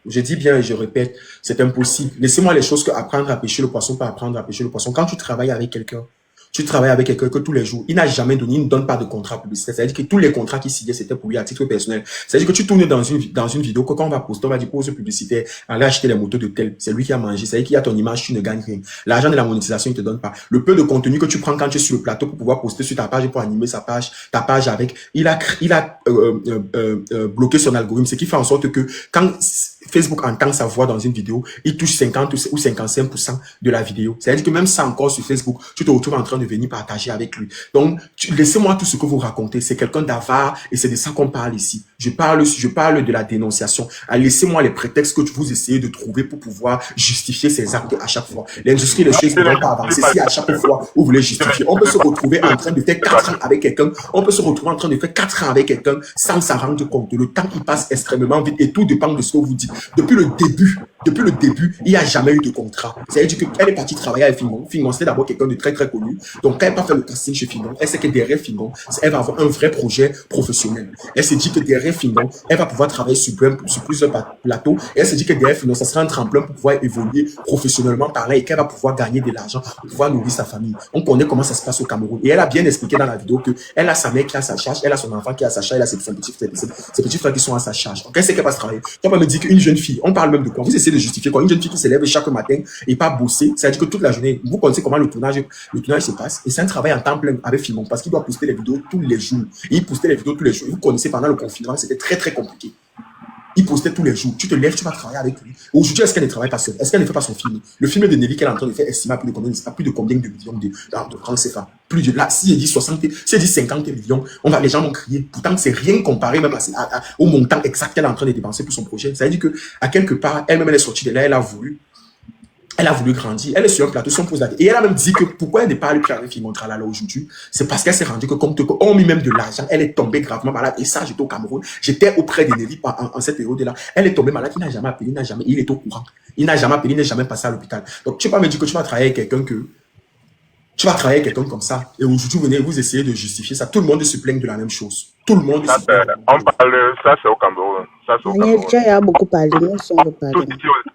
Je dis bien et je répète, c'est impossible. Laissez-moi les choses que apprendre à pêcher le poisson, pas apprendre à pêcher le poisson. Quand tu travailles avec quelqu'un que tous les jours, il n'a jamais donné, il ne donne pas de contrat publicitaire. C'est-à-dire que tous les contrats qu'il signait, c'était pour lui à titre personnel. C'est-à-dire que tu tournes dans une vidéo que quand on va poster, on va dire pause publicitaire, allez acheter les motos de tel. C'est lui qui a mangé. C'est-à-dire qu'il y a ton image, tu ne gagnes rien. L'argent de la monétisation, il te donne pas. Le peu de contenu que tu prends quand tu es sur le plateau pour pouvoir poster sur ta page et pour animer ta page avec, il a bloqué son algorithme, ce qui fait en sorte que quand Facebook entend sa voix dans une vidéo, il touche 50 ou 55% de la vidéo. C'est-à-dire que même ça encore sur Facebook, tu te retrouves en train de venir partager avec lui. Donc, laissez-moi tout ce que vous racontez. C'est quelqu'un d'avare et c'est de ça qu'on parle ici. Je parle de la dénonciation. Laissez-moi les prétextes que vous essayez de trouver pour pouvoir justifier ces actes à chaque fois. L'industrie des choses ne vont pas avancer si à chaque fois vous voulez justifier. On peut se retrouver en train de faire 4 ans avec quelqu'un. On peut se retrouver en train de faire 4 ans avec quelqu'un sans s'en rendre compte. Le temps, il passe extrêmement vite et tout dépend de ce que vous dites. Depuis le début, il n'y a jamais eu de contrat. C'est-à-dire qu'elle est partie travailler avec Fingon. Fingon, c'était d'abord quelqu'un de très, très connu. Donc, quand elle n'a pas fait le casting chez Fingon, elle sait que derrière Fingon, elle va avoir un vrai projet professionnel. Elle se dit que derrière Fingon, elle va pouvoir travailler sur plusieurs plateaux. Et elle se dit que derrière Fingon, ça sera un tremplin pour pouvoir évoluer professionnellement par là et qu'elle va pouvoir gagner de l'argent pour pouvoir nourrir sa famille. On connaît comment ça se passe au Cameroun. Et elle a bien expliqué dans la vidéo que elle a sa mère qui a sa charge, elle a son enfant qui a sa charge, elle a ses petits frères qui sont à sa charge. Donc, elle sait qu'elle va se travailler. On va me dire qu'une jeune fille, on parle même de quoi? Vous essayez de justifier quoi? Une jeune fille qui se lève chaque matin et pas bosser, c'est-à-dire que toute la journée, vous connaissez comment le tournage se passe, et c'est un travail en temps plein avec Filmon parce qu'il doit poster les vidéos tous les jours. Et il postait les vidéos tous les jours. Vous connaissez pendant le confinement, c'était très très compliqué. Il postait tous les jours. Tu te lèves, tu vas travailler avec lui. Aujourd'hui, est-ce qu'elle ne travaille pas seule? Est-ce qu'elle ne fait pas son film? Le film de Nelly qu'elle est en train de faire estime à plus de combien de millions de francs CFA? Plus de là, si elle dit 60, si elle dit 50 millions, les gens vont crier. Pourtant, c'est rien comparé même au montant exact qu'elle est en train de dépenser pour son projet. Ça veut dire que, à quelque part, elle-même, elle est sortie de là, elle a voulu grandir. Elle est sur un plateau, son pose la question. Et elle a même dit que pourquoi elle n'est pas allée plus avec Filmon Tralala aujourd'hui, c'est parce qu'elle s'est rendue que comme on mis même de l'argent, elle est tombée gravement malade. Et ça, j'étais au Cameroun, j'étais auprès de Nelly en cette période-là. Elle est tombée malade, il n'a jamais appelé, il est au courant. Il n'a jamais appelé, il n'est jamais passé à l'hôpital. Donc, tu ne peux pas me dire que tu vas travailler avec quelqu'un comme ça. Et aujourd'hui, vous essayez de justifier ça. Tout le monde se plaint de la même chose. Tout le monde se plaint. On parle, ça c'est au Cameroun. Tu as beaucoup parlé, nous sommes parlé.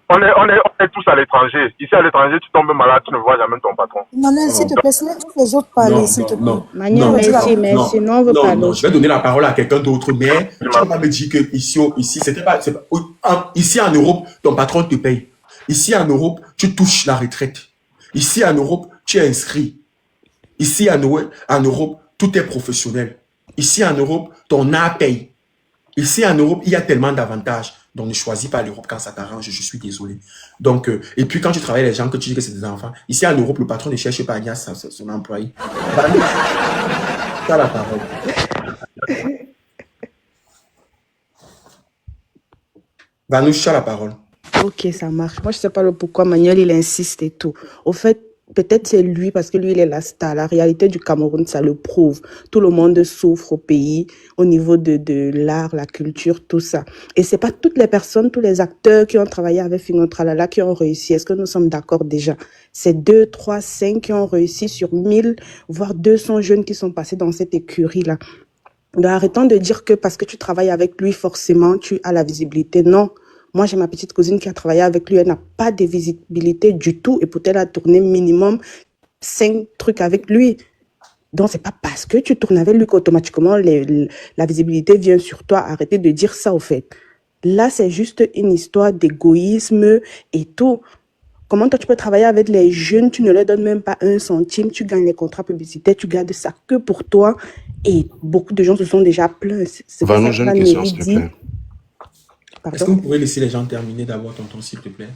On est tous à l'étranger. Ici à l'étranger, tu tombes malade, tu ne vois jamais ton patron. Manuel, s'il te plaît, laisse tous les autres parler, s'il te plaît. Manuel, merci. Non, on veut parler. Non, je vais donner la parole à quelqu'un d'autre, mais tu ne vas pas me dire que ici, ici en Europe, ton patron te paye. Ici en Europe, tu touches la retraite. Ici en Europe, tu es inscrit. Ici en Europe, tout est professionnel. Ici en Europe, ton art paye. Ici en Europe, il y a tellement d'avantages. Donc ne choisis pas l'Europe quand ça t'arrange, je suis désolé. Donc, et puis quand tu travailles les gens que tu dis que c'est des enfants, ici en Europe, le patron ne cherche pas à dire son employé. Tu as la parole. Vanouche, tu as la parole. Ok, ça marche. Moi, je ne sais pas le pourquoi Manuel, il insiste et tout. Au fait, peut-être c'est lui, parce que lui, il est la star. La réalité du Cameroun, ça le prouve. Tout le monde souffre au pays, au niveau de l'art, la culture, tout ça. Et c'est pas toutes les personnes, tous les acteurs qui ont travaillé avec Fingon Tralala qui ont réussi. Est-ce que nous sommes d'accord déjà? C'est 2, 3, 5 qui ont réussi sur 1000, voire 200 jeunes qui sont passés dans cette écurie-là. Donc, arrêtons de dire que parce que tu travailles avec lui, forcément, tu as la visibilité. Non. Moi, j'ai ma petite cousine qui a travaillé avec lui. Elle n'a pas de visibilité du tout. Et peut-être elle a tourné minimum 5 trucs avec lui. Donc, c'est pas parce que tu tournes avec lui qu'automatiquement la visibilité vient sur toi. Arrêtez de dire ça, au fait. Là, c'est juste une histoire d'égoïsme et tout. Comment toi, tu peux travailler avec les jeunes, tu ne leur donnes même pas 1 centime, tu gagnes les contrats publicitaires, tu gardes ça que pour toi. Et beaucoup de gens se sont déjà plaints. Vanouche, j'ai une question, s'il te plaît. Est-ce que vous pouvez laisser les gens terminer d'abord, tonton, s'il te plaît?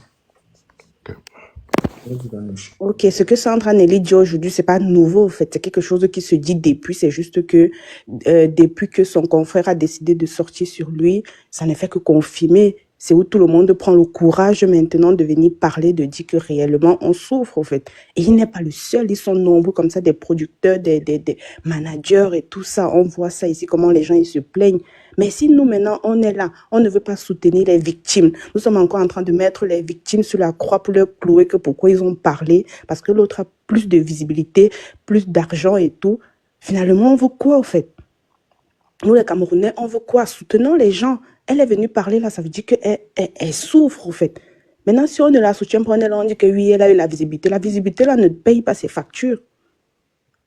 Ok, ce que Sandra Nelly dit aujourd'hui, c'est pas nouveau, en fait. C'est quelque chose qui se dit depuis. C'est juste que depuis que son confrère a décidé de sortir sur lui, ça ne fait que confirmer. C'est où tout le monde prend le courage maintenant de venir parler, de dire que réellement on souffre, en fait. Et il n'est pas le seul, ils sont nombreux comme ça, des producteurs, des managers et tout ça. On voit ça ici, comment les gens ils se plaignent. Mais si nous maintenant on est là, on ne veut pas soutenir les victimes. Nous sommes encore en train de mettre les victimes sur la croix pour leur clouer que pourquoi ils ont parlé, parce que l'autre a plus de visibilité, plus d'argent et tout. Finalement, on veut quoi, en fait? Nous, les Camerounais, on veut quoi? Soutenons les gens. Elle est venue parler là, ça veut dire qu'elle souffre, en fait. Maintenant, si on ne la soutient pas, on dit que oui, elle a eu la visibilité. La visibilité, là, ne paye pas ses factures.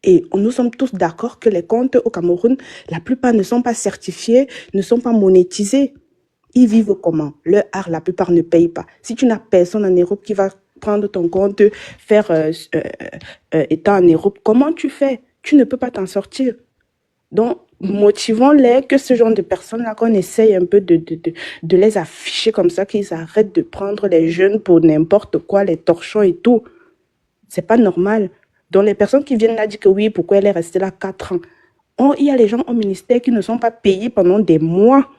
Et nous sommes tous d'accord que les comptes au Cameroun, la plupart ne sont pas certifiés, ne sont pas monétisés. Ils vivent comment? Leur art, la plupart ne payent pas. Si tu n'as personne en Europe qui va prendre ton compte, faire état en Europe, comment tu fais? Tu ne peux pas t'en sortir. Donc, motivons-les, que ce genre de personnes-là, qu'on essaye un peu de les afficher comme ça, qu'ils arrêtent de prendre les jeunes pour n'importe quoi, les torchons et tout. C'est pas normal. Donc, les personnes qui viennent là dire que oui, pourquoi elle est restée là 4 ans. Il y a les gens au ministère qui ne sont pas payés pendant des mois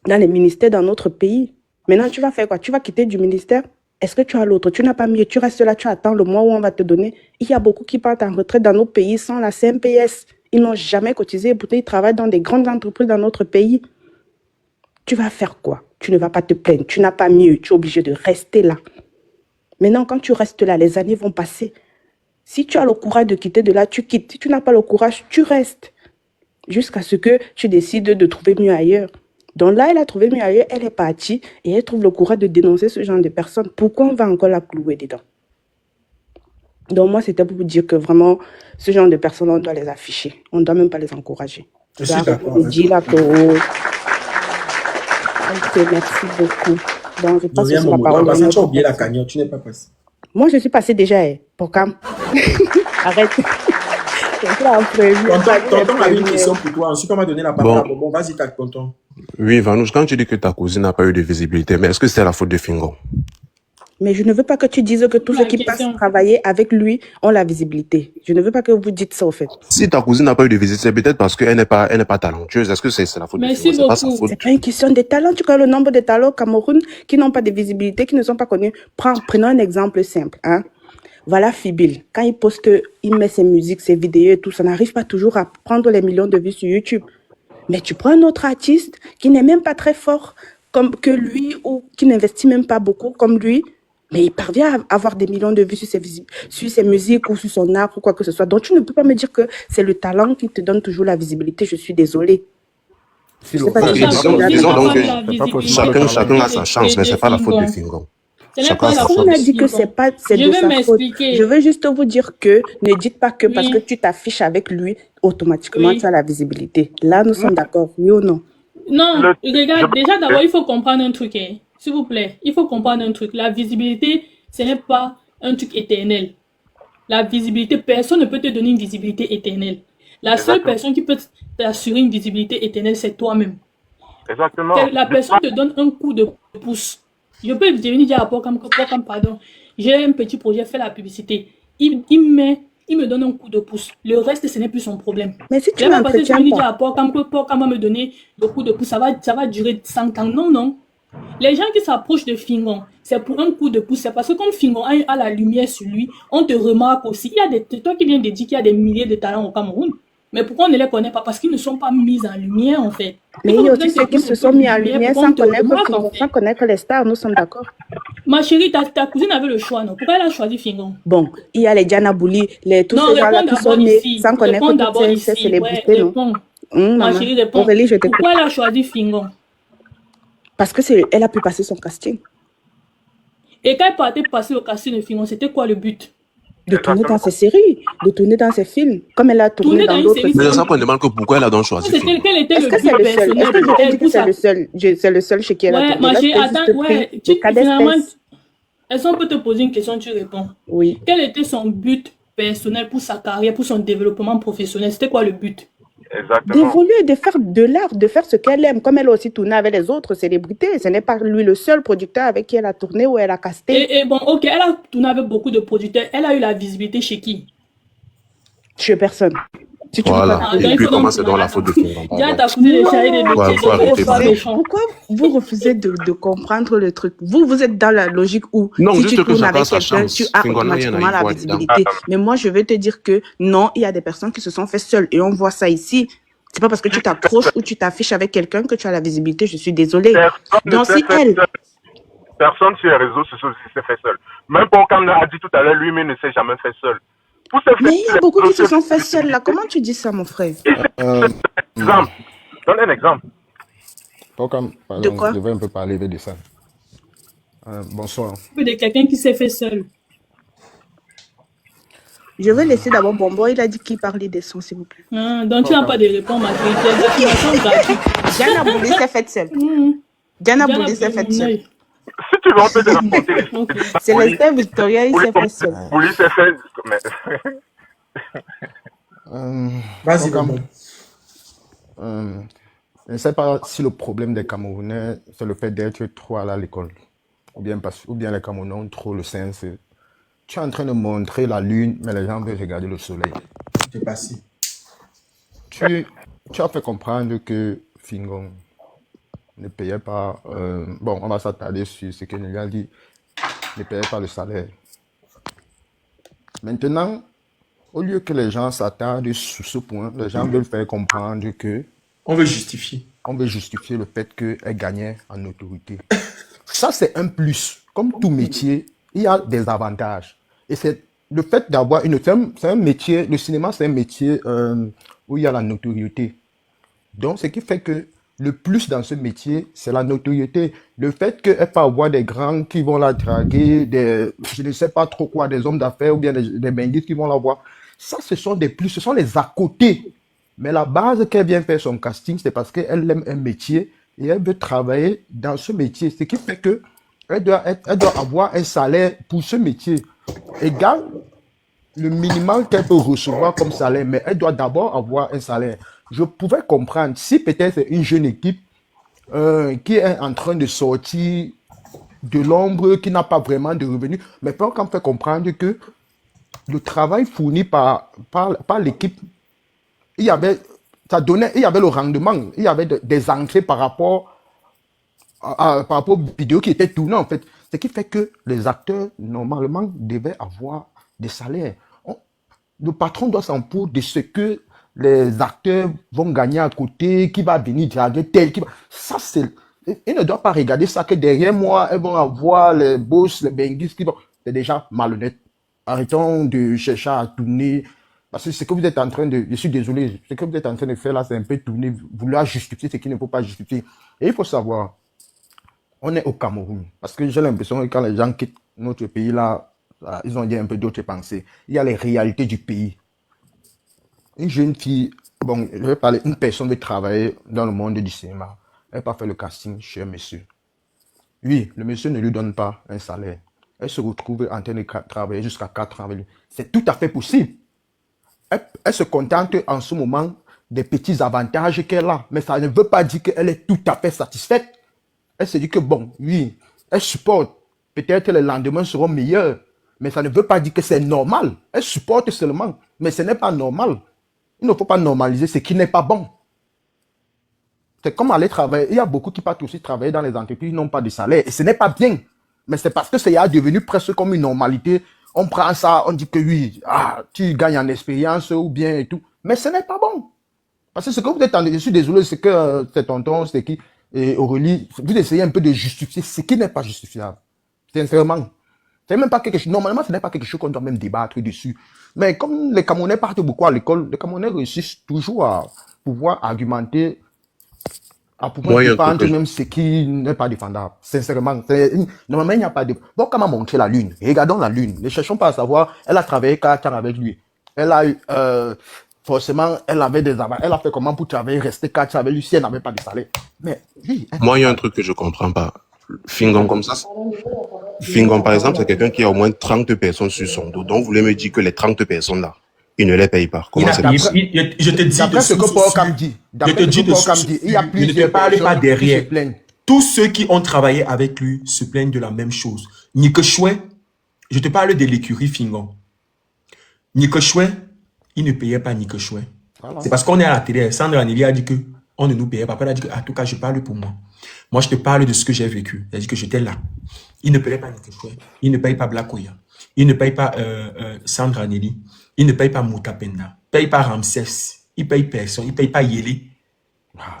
dans les ministères dans notre pays. Maintenant, tu vas faire quoi? Tu vas quitter du ministère? Est-ce que tu as l'autre? Tu n'as pas mieux. Tu restes là, tu attends le mois où on va te donner. Il y a beaucoup qui partent en retraite dans nos pays sans la CNPS. Ils n'ont jamais cotisé. Pourtant, ils travaillent dans des grandes entreprises dans notre pays. Tu vas faire quoi? Tu ne vas pas te plaindre. Tu n'as pas mieux. Tu es obligé de rester là. Maintenant, quand tu restes là, les années vont passer. Si tu as le courage de quitter de là, tu quittes. Si tu n'as pas le courage, tu restes. Jusqu'à ce que tu décides de trouver mieux ailleurs. Donc là, elle a trouvé mieux ailleurs, elle est partie et elle trouve le courage de dénoncer ce genre de personnes. Pourquoi on va encore la clouer dedans? Donc moi, c'était pour vous dire que vraiment, ce genre de personnes, on doit les afficher. On ne doit même pas les encourager. Je suis d'accord. Merci beaucoup. Donc, je passe Viens, sur la parole. parce que tu as oublié la cagnotte, tu n'es pas passé. Moi, je suis passée déjà, pour quand? Arrête. Tonton a une question pour toi. Ensuite, on va donner la parole à Bonbon. Vas-y, tonton. Oui, Vanouche, quand tu dis que ta cousine n'a pas eu de visibilité, mais est-ce que c'est la faute de Fingon? Mais je ne veux pas que tu dises que tous ceux qui passent travailler avec lui ont la visibilité. Je ne veux pas que vous dites ça, au fait. Si ta cousine n'a pas eu de visibilité, c'est peut-être parce qu'elle n'est pas talentueuse. Est-ce que c'est la faute de Fingon? C'est pas sa faute. C'est pas une question de talent. Tu connais le nombre de talents au Cameroun qui n'ont pas de visibilité, qui ne sont pas connus. Prenons un exemple simple, hein. Voilà Fibil. Quand il poste, il met ses musiques, ses vidéos et tout, ça n'arrive pas toujours à prendre les millions de vues sur YouTube. Mais tu prends un autre artiste qui n'est même pas très fort comme que lui ou qui n'investit même pas beaucoup comme lui, mais il parvient à avoir des millions de vues sur ses musiques ou sur son art ou quoi que ce soit. Donc tu ne peux pas me dire que c'est le talent qui te donne toujours la visibilité. Je suis désolée. Disons donc que chacun a sa chance, mais c'est pas la faute de Fingon. On a dit que c'est de sa faute. Je veux juste vous dire que ne dites pas que parce que tu t'affiches avec lui, automatiquement tu as la visibilité. Là, nous sommes d'accord, oui ou non? Non, regarde, déjà d'abord, il faut comprendre un truc, hein. S'il vous plaît. Il faut comprendre un truc. La visibilité, ce n'est pas un truc éternel. La visibilité, personne ne peut te donner une visibilité éternelle. La seule personne qui peut t'assurer une visibilité éternelle, c'est toi-même. Exactement. La personne te donne un coup de pouce. Je peux venir dire à Pocam, pardon, j'ai un petit projet, fais la publicité. Il me donne un coup de pouce. Le reste, ce n'est plus son problème. Mais si tu n'entretiens pas. Je vais dire à Pocam va me donner le coup de pouce, ça va durer 100 ans. Non, non. Les gens qui s'approchent de Fingon, c'est pour un coup de pouce. C'est parce que comme Fingon a la lumière sur lui, on te remarque aussi. C'est toi qui viens de dire qu'il y a des milliers de talents au Cameroun. Mais pourquoi on ne les connaît pas? Parce qu'ils ne sont pas mis en lumière, en fait. Mais il y a aussi ceux qui se sont mis en lumière sans connaître les stars, nous sommes d'accord. Ma chérie, ta cousine avait le choix, non? Pourquoi elle a choisi Fingon? Bon, il y a les Diana Bouli, tous ces gens-là qui sont nés sans connaître toutes ces célébrités, non? Ma chérie, réponds. Pourquoi elle a choisi Fingon? Parce qu'elle a pu passer son casting. Et quand elle partait passer le casting de Fingon, c'était quoi le but? De tourner dans ses séries, de tourner dans ses films, comme elle a tourné dans d'autres séries. Mais c'est ça qu'on demande que pourquoi elle a donc choisi Fingon. Quel était le but personnel? Est-ce que je dis que c'est le seul chez qui elle a tourné? Ouais, ma chérie, attends, finalement, est-ce qu'on peut te poser une question, tu réponds? Oui. Quel était son but personnel pour sa carrière, pour son développement professionnel? C'était quoi le but? Exactement. D'évoluer, de faire de l'art, de faire ce qu'elle aime, comme elle a aussi tourné avec les autres célébrités. Ce n'est pas lui le seul producteur avec qui elle a tourné ou elle a casté. Et bon, ok, elle a tourné avec beaucoup de producteurs. Elle a eu la visibilité chez qui? Chez personne. Si voilà. Et puis comment c'est dans la faute de Fingon? Pourquoi vous refusez de comprendre le truc? Vous êtes dans la logique où si tu tournes avec quelqu'un, tu as automatiquement la visibilité. Mais moi, je vais te dire que non, il y a des personnes qui se sont fait seules. Et on voit ça ici. C'est pas parce que tu t'approches ou tu t'affiches avec quelqu'un que tu as la visibilité. Je suis désolée. Donc si elle... Personne sur les réseaux sociaux s'est fait seul. Même Pocam a dit tout à l'heure, lui-même ne s'est jamais fait seul. Mais il y a beaucoup qui se sont fait seuls là. Comment tu dis ça, mon frère? Exemple. Donne un exemple. Par De exemple, quoi? je vais un peu parler de ça. Bonsoir. De quelqu'un qui s'est fait seul. Je vais laisser d'abord Bonbon. Il a dit qu'il parlait des sons, s'il vous plaît. Donc tu n'as pas de réponse majoritaire. Des affirmations gratuites. Diana Boulay s'est faite seule. Diana Boulay s'est faite seule. Si tu veux, on peut te raconter. Ok. Célestin Victoria, il s'est fait seul. Bouli s'est fait. Vas-y, Donc, Bonbon. je ne sais pas si le problème des Camerounais, c'est le fait d'être trop à l'école. Ou bien les Camerounais ont trop le sens. Tu es en train de montrer la lune, mais les gens veulent regarder le soleil. C'est passé. Tu as fait comprendre que Fingon ne payait pas. Bon, on va s'attarder sur ce que Nelly a dit. Ne payait pas le salaire. Maintenant, au lieu que les gens s'attardent sur ce point, les gens veulent faire comprendre que On veut justifier. on veut justifier le fait qu'elle gagnait en autorité. Ça, c'est un plus. Comme tout métier, il y a des avantages. Et c'est le fait d'avoir c'est un métier, le cinéma, c'est un métier où il y a la notoriété. Donc, ce qui fait que le plus dans ce métier, c'est la notoriété. Le fait qu'elle peut avoir des grands qui vont la draguer, je ne sais pas trop quoi, des hommes d'affaires ou bien des bandits qui vont la voir. Ça, ce sont des plus, ce sont les à côté. Mais la base qu'elle vient faire son casting, c'est parce qu'elle aime un métier et elle veut travailler dans ce métier. Ce qui fait que elle doit avoir un salaire pour ce métier égal le minimum qu'elle peut recevoir comme salaire, mais elle doit d'abord avoir un salaire. Je pouvais comprendre si peut-être c'est une jeune équipe qui est en train de sortir de l'ombre, qui n'a pas vraiment de revenus, mais quand on fait comprendre que le travail fourni par l'équipe, il y avait le rendement, il y avait des entrées par rapport aux vidéos qui étaient tournées en fait. Ce qui fait que les acteurs, normalement, devaient avoir des salaires. Le patron doit s'en foutre de ce que les acteurs vont gagner à côté, qui va venir draguer tel, qui va... Ça, c'est... Il ne doit pas regarder ça que derrière moi, elles vont avoir les boss, les benguis qui vont... C'est déjà malhonnête. Arrêtons de chercher à tourner. Parce que ce que vous êtes en train de... Je suis désolé. Ce que vous êtes en train de faire là, c'est un peu tourner, vouloir justifier ce qu'il ne faut pas justifier. Et il faut savoir, on est au Cameroun. Parce que j'ai l'impression que quand les gens quittent notre pays là, ils ont dit un peu d'autres pensées. Il y a les réalités du pays. Une jeune fille, bon, je vais parler, une personne veut travailler dans le monde du cinéma. Elle n'a pas fait le casting chez un monsieur. Oui, le monsieur ne lui donne pas un salaire. Elle se retrouve en train de travailler jusqu'à 4 ans avec lui. C'est tout à fait possible. Elle se contente en ce moment des petits avantages qu'elle a. Mais ça ne veut pas dire qu'elle est tout à fait satisfaite. Elle se dit que bon, oui, elle supporte. Peut-être que les lendemains seront meilleurs. Mais ça ne veut pas dire que c'est normal. Elle supporte seulement. Mais ce n'est pas normal. Il ne faut pas normaliser ce qui n'est pas bon. C'est comme aller travailler. Il y a beaucoup qui partent aussi travailler dans les entreprises, qui n'ont pas de salaire. Et ce n'est pas bien. Mais c'est parce que c'est devenu presque comme une normalité. On prend ça, on dit que oui, tu gagnes en expérience ou bien et tout. Mais ce n'est pas bon. Parce que ce que vous êtes en train de... Je suis désolé, c'est que c'est tonton, c'est qui, et Aurélie, vous essayez un peu de justifier ce qui n'est pas justifiable. Sincèrement. C'est même pas quelque chose, normalement, ce n'est pas quelque chose qu'on doit même débattre dessus. Mais comme les Camerounais partent beaucoup à l'école, les Camerounais réussissent toujours à pouvoir argumenter, à pouvoir défendre même ce qui n'est pas défendable. Sincèrement. Normalement, il n'y a pas de... Bon, comment montrer la lune? Regardons la lune. Ne cherchons pas à savoir, elle a travaillé 4 ans avec lui. Elle a eu, forcément, elle avait des avantages. Elle a fait comment pour travailler, rester 4 ans avec lui si elle n'avait pas de salaire. Mais, oui. Moi, il y a un truc que je comprends pas. Fingon comme ça. Fingon, par exemple, c'est quelqu'un qui a au moins 30 personnes sur son dos. Donc, vous voulez me dire que les 30 personnes là, il ne les paye pas. Comment c'est possible? Je te dis d'après ce que Paul Cam dit, il y a je ne te parle pas derrière. Tous ceux qui ont travaillé avec lui se plaignent de la même chose. Nikechoué, je te parle de l'écurie Fingon. Nikechoué, il ne payait pas Nikechoué. Voilà. C'est parce qu'on est à la télé. Sandra Nelly a dit que on ne nous payait pas. Après, elle a dit que, en tout cas, je parle pour moi. Moi, je te parle de ce que j'ai vécu. C'est-à-dire que j'étais là. Il ne payait pas Nikechoué. Il ne paye pas Blakoya. Il ne paye pas Sandra Nelly. Il ne paye pas Moutapenda. Il ne paye pas Ramsès. Il ne paye personne. Il ne paye pas Yélé.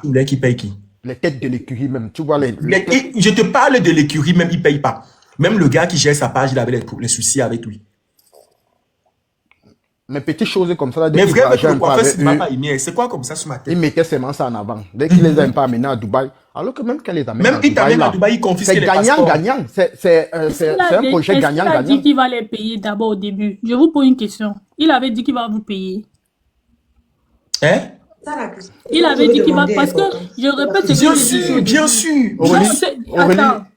Ou là, qui paye qui? Les têtes de l'écurie même. Tu vois je te parle de l'écurie même, il ne paye pas. Même le gars qui gère sa page, il avait les soucis avec lui. mes petites choses comme ça, là, dès Mais qu'il vrai, voyageait le un peu coiffeur, avec c'est pas eux, Iné. C'est quoi comme ça sur ma il tête? mettait ses mains en avant. Dès qu'il les a pas amenés à Dubaï, alors que même qu'elle les amène Même à il Dubaï, t'amène à là, Dubaï, il confisque c'est les passeports. gagnant-gagnant. C'est un projet Est-ce qu'il a gagnant-gagnant. dit qu'il va les payer d'abord au début? Je vous pose une question. Il avait dit qu'il va vous payer. Hein? Il avait dit qu'il va... Parce que, je répète ce que Bien j'ai dit. sûr, bien sûr.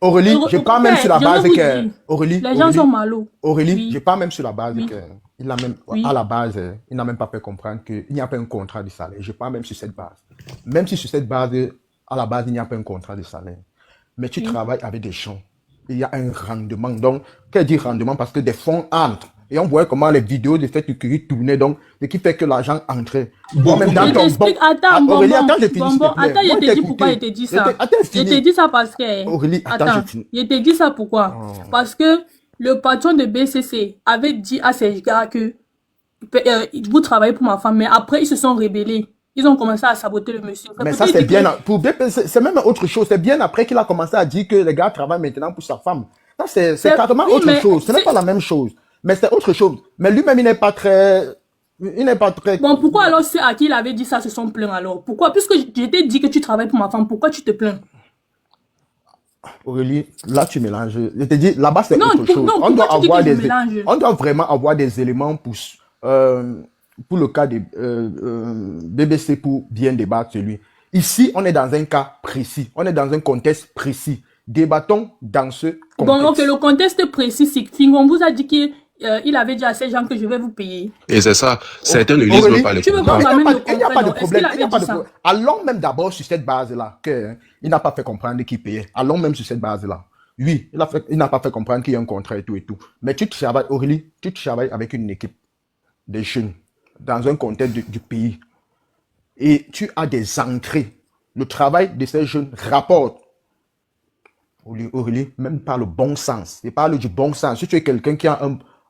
Aurélie, je pars même sur la base que... Les gens sont malos. Aurélie, Oui. je pars même sur la base Oui. que... Il n'a même, Oui. à la base, il n'a même pas fait comprendre qu'il n'y a pas un contrat de salaire. Je pars même sur cette base. Même si sur cette base, à la base, il n'y a pas un contrat de salaire. Mais tu travailles avec des gens. Il y a un rendement. Donc, qu'est-ce dit rendement? Parce que des fonds entrent. Et on voit comment les vidéos de cette curie tournaient. Donc, ce qui fait que l'argent entrait. Bon, Même dans Je ton t'explique, bon... attends, Aurélie, bonbon, attends, je finis, s'il te bonbon, plaît. attends, Moi, je te dis pourquoi je te dis ça. Attends, Je te dis ça parce que... Aurélie, attends, je finis. je te dis ça pourquoi? Parce que le patron de BCC avait dit à ces gars que vous travaillez pour ma femme, mais après, ils se sont rebellés. Ils ont commencé à saboter le monsieur. Mais ça, c'est bien. Pour BPC, c'est même autre chose. C'est bien après qu'il a commencé à dire que les gars travaillent maintenant pour sa femme. Ça, c'est carrément oui, autre mais chose. Ce n'est pas la même chose. Mais c'est autre chose. Mais lui-même, il n'est pas très... Bon, pourquoi alors ceux à qui il avait dit ça se sont plaints alors? Pourquoi? Puisque je t'ai dit que tu travailles pour ma femme, pourquoi tu te plains? Aurélie, là, tu mélanges. Je te dis, là-bas, c'est Non, autre chose. non, On doit pourquoi tu dis avoir que je des... mélange? On doit vraiment avoir des éléments pour le cas de BBC pour bien débattre sur lui. Ici, on est dans un cas précis. On est dans un contexte précis. Débattons dans ce contexte. Bon, ok, le contexte précis, c'est que Fingon vous a dit qu'il avait dit à ces gens que je vais vous payer. Et c'est ça. Certains ne lisent même pas les tu veux contrats. voir Il n'y a pas de Est-ce problème. qu'il Il n'y a avait pas dit de ça? problème. Allons même d'abord sur cette base-là, qu'il n'a pas fait comprendre qu'il payait. Allons même sur cette base-là. Oui, il n'a pas fait comprendre qu'il y a un contrat et tout et tout. Mais tu travailles, Aurélie, tu travailles avec une équipe de jeunes dans un contexte du pays. Et tu as des entrées. Le travail de ces jeunes rapporte. Aurélie, même par le bon sens. Il parle du bon sens. Si tu es quelqu'un qui a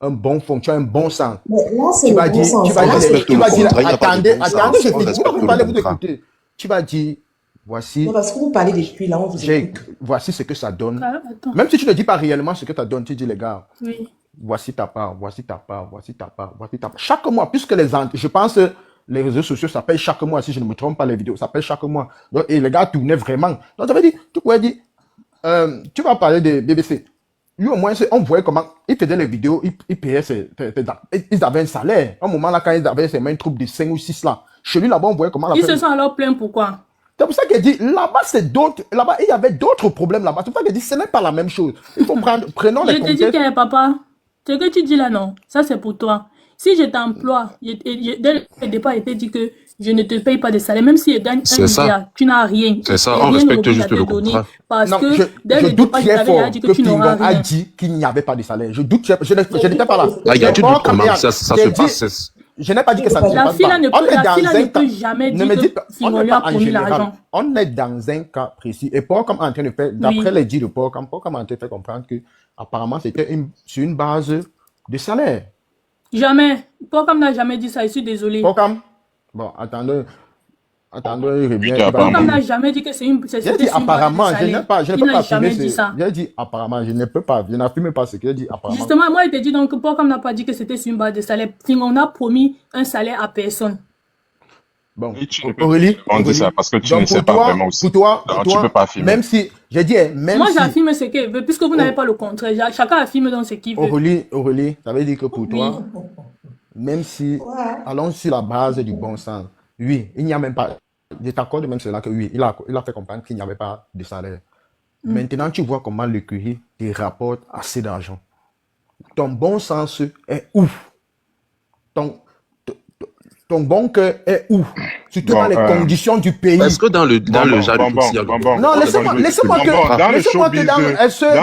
un bon fond, tu as un bon sens. Mais là, c'est Tu le vas bon dire, sens. tu vas Là, dire, c'est- tu vas dire, contrat, il n'y a pas de attendez, bon sens. attendez, je On finis. respecte Vous le parlez, vous contrat. écoutez. Tu vas dire, voici, Non, parce que vous parlez depuis là, on vous écoute. voici ce que ça donne. Attends. Même si tu ne dis pas réellement ce que ça donne, tu dis, les gars, Oui. voici ta part, voici ta part, voici ta part, voici ta part. Chaque mois, puisque je pense que les réseaux sociaux s'appellent chaque mois, si je ne me trompe pas, les vidéos s'appellent chaque mois. Donc, et les gars tournaient vraiment. Donc, ça veut dire, tu pourrais dire, tu vas parler de BBC. Lui, au moins, on voyait comment il faisait les vidéos, il payait ils avaient un salaire. À un moment là, quand ils avaient ces mêmes troupes de 5 ou 6 là, chez lui, là-bas, on voyait comment Ils se sont alors plaints pourquoi? c'est pour ça qu'elle dit, là-bas, c'est d'autres, là-bas, il y avait d'autres problèmes là-bas. C'est pour ça qu'elle dit, ce n'est pas la même chose. Il faut prenons les Je te dis contextes. que papa, ce que tu dis là, non, ça c'est pour toi. Si je t'emploie, dès le départ, je t'ai dit que je ne te paye pas de salaire, même si je gagne C'est 1 ça. milliard, tu n'as rien. C'est ça, Et on rien respecte ne oblige juste à te le donner, contrat. Parce Non, que dès je le doute départ, je très t'avais fort dit que que tu n'auras Fingon a rien. dit qu'il n'y avait pas de salaire. Je doute, je n'étais pas là. Là, il y a du Bon, doute quand même. regarde, Ça se j'ai dit- passe. Je n'ai pas dit que ça ne se La passe fille pas. là ne On peut, est la dans fille là un ne peut cas- jamais Ne me dire dites que pas, on Fingon n'est lui a pas en promis général. l'argent. On est dans un cas précis. Et Paul, comme en train de faire, d'après Oui. les dits de Paul, comme en train de faire comprendre que, apparemment, c'était sur une base de salaire. Jamais. Pourquoi n'a jamais dit ça? Je suis désolée. Paul, comme, bon, attendez, il revient. il va Pourquoi nous- n'a jamais dit que c'est une J'ai c'était dit sur une base de apparemment, je salaire. ne peux Il n'a pas jamais affirmer dit ce. ça. J'ai dit apparemment, je ne peux pas, je n'affirme pas ce que j'ai dit apparemment. Justement, moi, il te dit donc que pourquoi on n'a pas dit que c'était sur une base de salaire? On a promis un salaire à personne. Bon, Et tu ne peux Aurélie, pas demander ça parce que tu donc ne sais pas vraiment aussi. Pour toi, Non, tu peux pas affirmer. même si, j'ai dit, même Moi, si, j'affirme ce qu'il veut, puisque vous n'avez pas le contraire. Chacun affirme donc ce qu'il veut. Aurélie, ça veut dire que pour toi, même si, Ouais. allons sur la base du bon sens, oui, il n'y a même pas, je t'accorde même cela que oui, il a fait comprendre qu'il n'y avait pas de salaire. Maintenant, tu vois comment le curé te rapporte assez d'argent. Ton bon sens est où? Ton bon cœur est où? Surtout Bon, dans les conditions du pays. Est-ce que dans le genre Bon, du il y a le bon, Non, laissez-moi que, dans le laissez-moi que showbiz, dans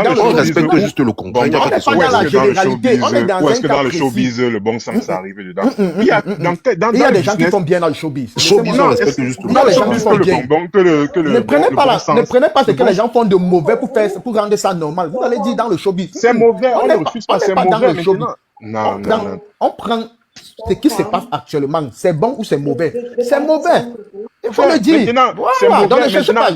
dans le on showbiz, respecte juste le contrat. Il n'y a on pas n'est de pas question. dans la généralité, on est dans ou un est-ce que cas dans le précis. showbiz, le bon sens est arrivé dedans? Il y a, dans Il y a le des gens qui business, font bien dans le showbiz. Showbiz, Laissez-moi- on respecte juste Il y le a des gens contrat. qui font bien. Ne prenez pas ce que les gens font de mauvais pour rendre ça normal. Vous allez dire dans le showbiz. C'est mauvais, on n'est ne refuse pas, n'est c'est dans mauvais le showbiz. maintenant. Non. On prend ce qui se passe actuellement. C'est bon ou c'est mauvais? C'est mauvais. Il faut le dire. Maintenant, c'est Voilà. mauvais, Donc ne cherchez pas.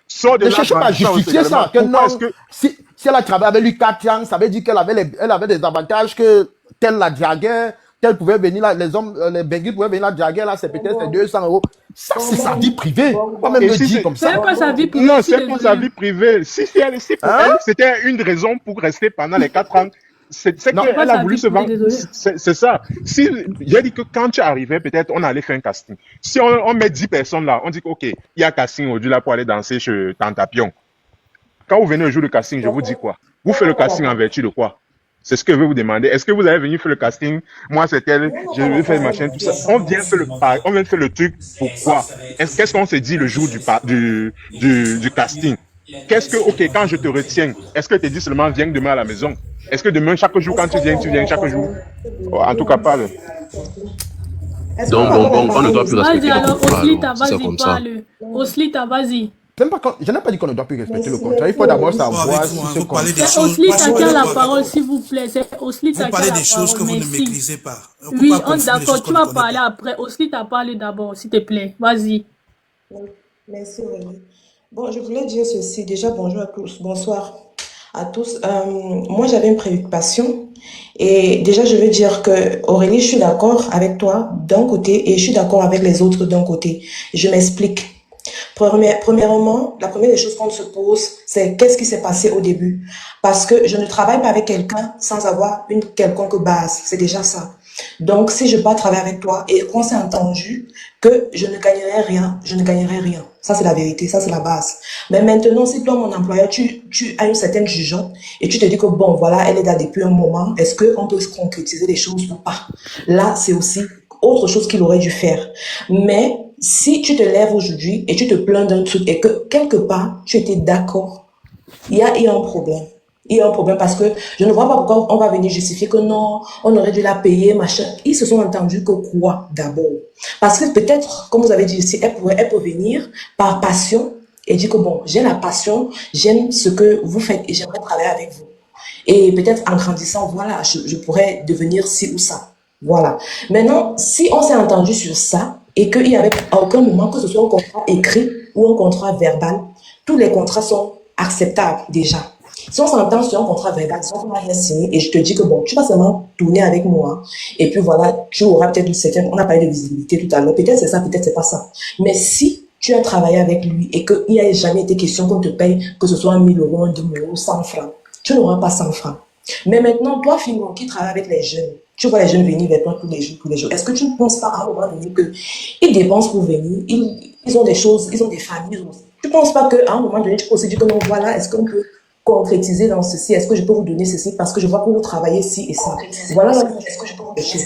Sors de Ne là, cherchez pas à grandissant justifier également. ça. Que Pourquoi non, est-ce que si elle a travaillé avec lui 4 ans, ça veut dire qu'elle avait des avantages que tel la draguait. qu'elle pouvait venir là, les hommes, les Benguis pouvaient venir là, draguer là, c'est peut-être 200 €. Ça, c'est sa vie privée. Pas même Et me si dire c'est... comme C'est ça. pas sa vie privée, Non, je suis c'est pour sa désolée. vie privée. Si c'est pour Hein? elle, c'était une raison pour rester pendant les 4 ans. C'est Non. C'est pas qu'elle a sa voulu vie se privée, vendre. désolée. C'est ça. Si, j'ai dit que quand tu arrivais, peut-être on allait faire un casting. Si on met 10 personnes là, on dit que, OK, il y a casting aujourd'hui là pour aller danser chez Tantapion. Quand vous venez au jour de casting, je vous dis quoi? Vous faites le casting en vertu de quoi? C'est ce que je vais vous demander. Est-ce que vous allez venir faire le casting? Moi, c'est elle, je vais faire machin, tout ça. On vient faire le truc. Pourquoi? Qu'est-ce qu'on se dit le jour du casting? OK, quand je te retiens, est-ce que tu dis seulement viens demain à la maison? Est-ce que demain, chaque jour, quand tu viens chaque jour? En tout cas, parle. Donc, bon, on ne doit plus Vas-y respecter le alors, contrat, Oslita, alors, si c'est vas-y, comme ça. parle. Oslita, vas-y. Je n'ai pas dit qu'on ne doit plus respecter le contrat. Il faut d'abord savoir si ce vous parlez des contrat. C'est choses. Oslita qui a la Vous parole, s'il vous plaît. C'est Oslita qui a parlez la des choses que parole, vous ne merci. maîtrisez pas. On peut Oui, pas on confondre les d'accord, choses tu qu'on ne vas connaît parler pas. après. Oslita, parle d'abord, s'il te plaît. Vas-y. Merci Aurélie. Bon, je voulais dire ceci. Déjà, bonjour à tous. Bonsoir à tous. Moi, j'avais une préoccupation. Et déjà, je veux dire que Aurélie, je suis d'accord avec toi d'un côté et je suis d'accord avec les autres d'un côté. Je m'explique. Premièrement, la première des choses qu'on se pose, c'est qu'est-ce qui s'est passé au début? Parce que je ne travaille pas avec quelqu'un sans avoir une quelconque base. C'est déjà ça. Donc, si je ne pas travailler avec toi et qu'on s'est entendu que je ne gagnerai rien, je ne gagnerai rien. Ça, c'est la vérité, ça, c'est la base. Mais maintenant, si toi, mon employeur, tu as une certaine jugeante et tu te dis que bon, voilà, elle est là depuis un moment, est-ce qu'on peut se concrétiser les choses ou pas? Là, c'est aussi autre chose qu'il aurait dû faire. Mais si tu te lèves aujourd'hui et tu te plains d'un truc et que quelque part, tu étais d'accord, il y a un problème. Il y a un problème parce que je ne vois pas pourquoi on va venir justifier que non, on aurait dû la payer, machin. Ils se sont entendus que quoi d'abord? Parce que peut-être, comme vous avez dit ici, elle peut venir par passion et dire que bon, j'ai la passion, j'aime ce que vous faites et j'aimerais travailler avec vous. Et peut-être en grandissant, voilà, je pourrais devenir ci ou ça. Voilà. Maintenant, si on s'est entendu sur ça et qu'il n'y avait à aucun moment que ce soit un contrat écrit ou un contrat verbal, tous les contrats sont acceptables déjà. Si on s'entend sur un contrat verbal, si on n'a rien signé et je te dis que bon, tu vas seulement tourner avec moi et puis voilà, tu auras peut-être une certaine, on a parlé de visibilité tout à l'heure, peut-être c'est ça, peut-être c'est pas ça. Mais si tu as travaillé avec lui et qu'il n'y a jamais été question qu'on te paye, que ce soit 1 000 €, 2 000 €, 100 francs, tu n'auras pas 100 francs. Mais maintenant, toi, Fingon, qui travaille avec les jeunes, tu vois les jeunes venir vers toi tous les jours. Est-ce que tu ne penses pas à un moment donné qu'ils dépensent pour venir, ils ont des choses, ils ont des familles. Tu ne penses pas qu'à un moment donné, tu peux aussi dire que non, voilà, est-ce qu'on peut concrétiser dans ceci? Est-ce que je peux vous donner ceci parce que je vois que vous travaillez ci et ça? Voilà là où est-ce que je peux vous coacher.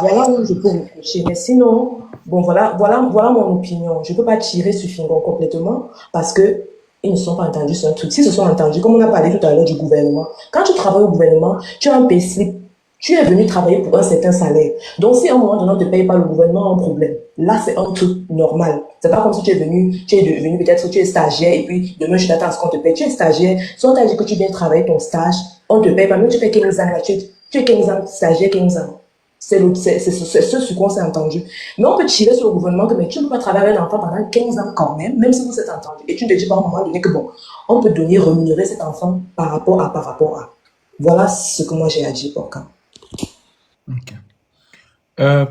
Voilà où je peux vous coacher. Mais sinon, bon, voilà mon opinion. Je ne peux pas tirer sur Fingon complètement parce que ils ne sont pas entendus sur un truc. S'ils se sont entendus, comme on a parlé tout à l'heure du gouvernement, quand tu travailles au gouvernement, tu as un payslip. Tu es venu travailler pour un certain salaire. Donc, si à un moment donné, on ne te paye pas le gouvernement, un problème. Là, c'est un truc normal. C'est pas comme si tu es venu peut-être tu es stagiaire et puis demain, je t'attends à ce qu'on te paye. Tu es stagiaire. Si on t'a dit que tu viens travailler ton stage, on te paye pas. Même tu fais 15 ans, là, tu es 15 ans, stagiaire 15 ans. C'est ce sur quoi on s'est entendu. Mais on peut tirer sur le gouvernement que mais tu ne peux pas travailler avec un enfant pendant 15 ans quand même si vous êtes entendu. Et tu ne te dis pas à un moment donné que bon, on peut rémunérer cet enfant par rapport à. Voilà ce que moi j'ai à dire pour quand. Ok.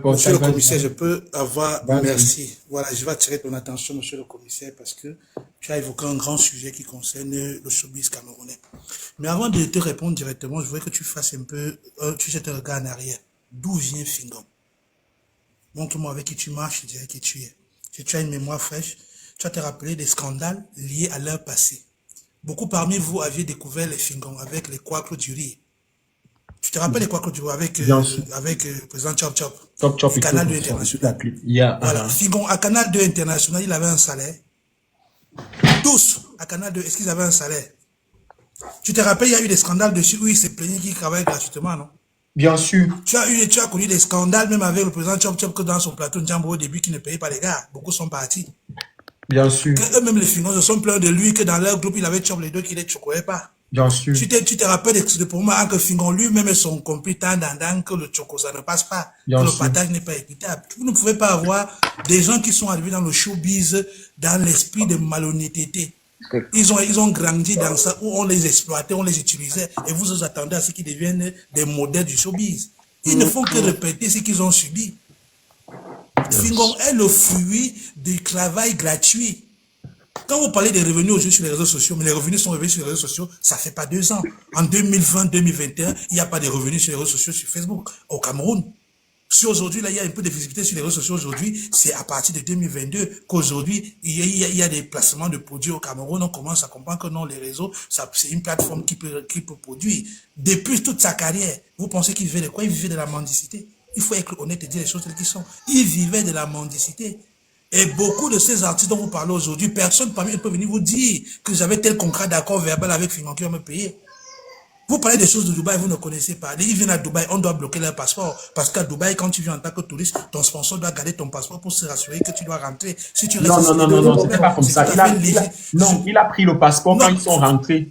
Monsieur le commissaire, je peux avoir... Merci. Voilà, je vais attirer ton attention, monsieur le commissaire, parce que tu as évoqué un grand sujet qui concerne le showbiz camerounais. Mais avant de te répondre directement, je voudrais que tu fasses un peu... tu jettes un regard en arrière. D'où vient Fingon? Montre-moi avec qui tu marches, je dirais qui tu es. Si tu as une mémoire fraîche, tu vas te rappeler des scandales liés à leur passé. Beaucoup parmi vous aviez découvert les Fingon avec les Quacos du riz. Tu te rappelles les Quacos du riz avec le président Chop Chop? Chop Chop et Canal tout, 2 International. Voilà. Fingon, à Canal 2 International, il avait un salaire. Tous, à Canal 2, est-ce qu'ils avaient un salaire? Tu te rappelles, il y a eu des scandales dessus où il s'est plaigné qu'il travaillait gratuitement, non? Bien sûr. Tu as connu des scandales, même avec le président Chop Chop, que dans son plateau de Djambo au début, qui ne payait pas les gars. Beaucoup sont partis. Bien sûr. Eux-mêmes, les Fingons se sont plaints de lui, que dans leur groupe, il avait Chop les deux qui ne les chocoyait pas. Bien sûr. Tu te rappelles de pour moi que Fingon lui-même et son complice dans que le choco, ça ne passe pas. Bien que sûr. le partage n'est pas équitable. Vous ne pouvez pas avoir des gens qui sont arrivés dans le showbiz dans l'esprit de malhonnêteté. Ils ont grandi dans ça où on les exploitait, on les utilisait et vous attendez à ce qu'ils deviennent des modèles du showbiz. Ils ne font que répéter ce qu'ils ont subi. Fingon est le fruit du travail gratuit. Quand vous parlez des revenus aujourd'hui sur les réseaux sociaux, mais les revenus sont revenus sur les réseaux sociaux, ça fait pas 2 ans. En 2020, 2021, il n'y a pas de revenus sur les réseaux sociaux sur Facebook au Cameroun. Si aujourd'hui, là, il y a un peu de visibilité sur les réseaux sociaux aujourd'hui, c'est à partir de 2022 qu'aujourd'hui, il y a des placements de produits au Cameroun. On commence à comprendre que non, les réseaux, c'est une plateforme qui peut produire. Depuis toute sa carrière, vous pensez qu'il vivait de quoi? Il vivait de la mendicité. Il faut être honnête et dire les choses telles qu'elles sont. Il vivait de la mendicité. Et beaucoup de ces artistes dont vous parlez aujourd'hui, personne parmi eux peut venir vous dire que j'avais tel contrat d'accord verbal avec Fingon qui va me payer. Vous parlez des choses de Dubaï, vous ne connaissez pas. Ils viennent à Dubaï, on doit bloquer leur passeport. Parce qu'à Dubaï, quand tu viens en tant que touriste, ton sponsor doit garder ton passeport pour se rassurer que tu dois rentrer. Si tu restes non, c'était pas comme ça. Il a pris le passeport quand ils sont rentrés.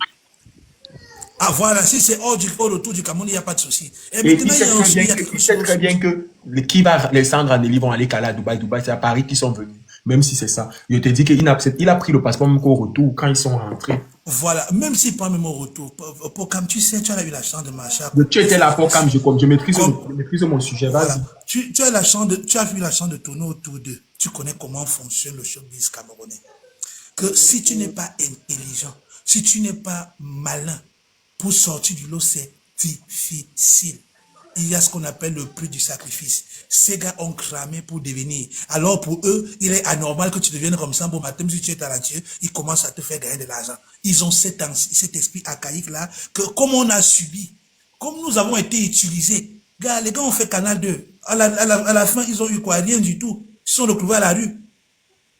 Ah voilà, si c'est hors autour du Cameroun, il n'y a pas de souci. Et il sait très bien que qui va descendre en Élie vont aller caler à Dubaï. Dubaï, c'est à Paris qu'ils sont venus. Même si c'est ça. Je te dis qu'il a pris le passeport même qu'au retour, quand ils sont rentrés. Voilà, même si pas même au retour. Pour Cam, tu sais, tu as eu la chance de marcher. Tu étais là pour Cam, je maîtrise mon sujet. Voilà. Tu as eu la chance de tourner autour d'eux. Tu connais comment fonctionne le showbiz camerounais. Que si tu n'es pas intelligent, si tu n'es pas malin, pour sortir du lot, c'est difficile. Il y a ce qu'on appelle le prix du sacrifice. Ces gars ont cramé pour devenir. Alors pour eux, il est anormal que tu deviennes comme ça. Bon matin, si tu es talentueux, ils commencent à te faire gagner de l'argent. Ils ont cet esprit archaïque-là, que comme on a subi, comme nous avons été utilisés, les gars ont fait Canal 2. À la fin, ils ont eu quoi? Rien du tout. Ils sont retrouvés à la rue.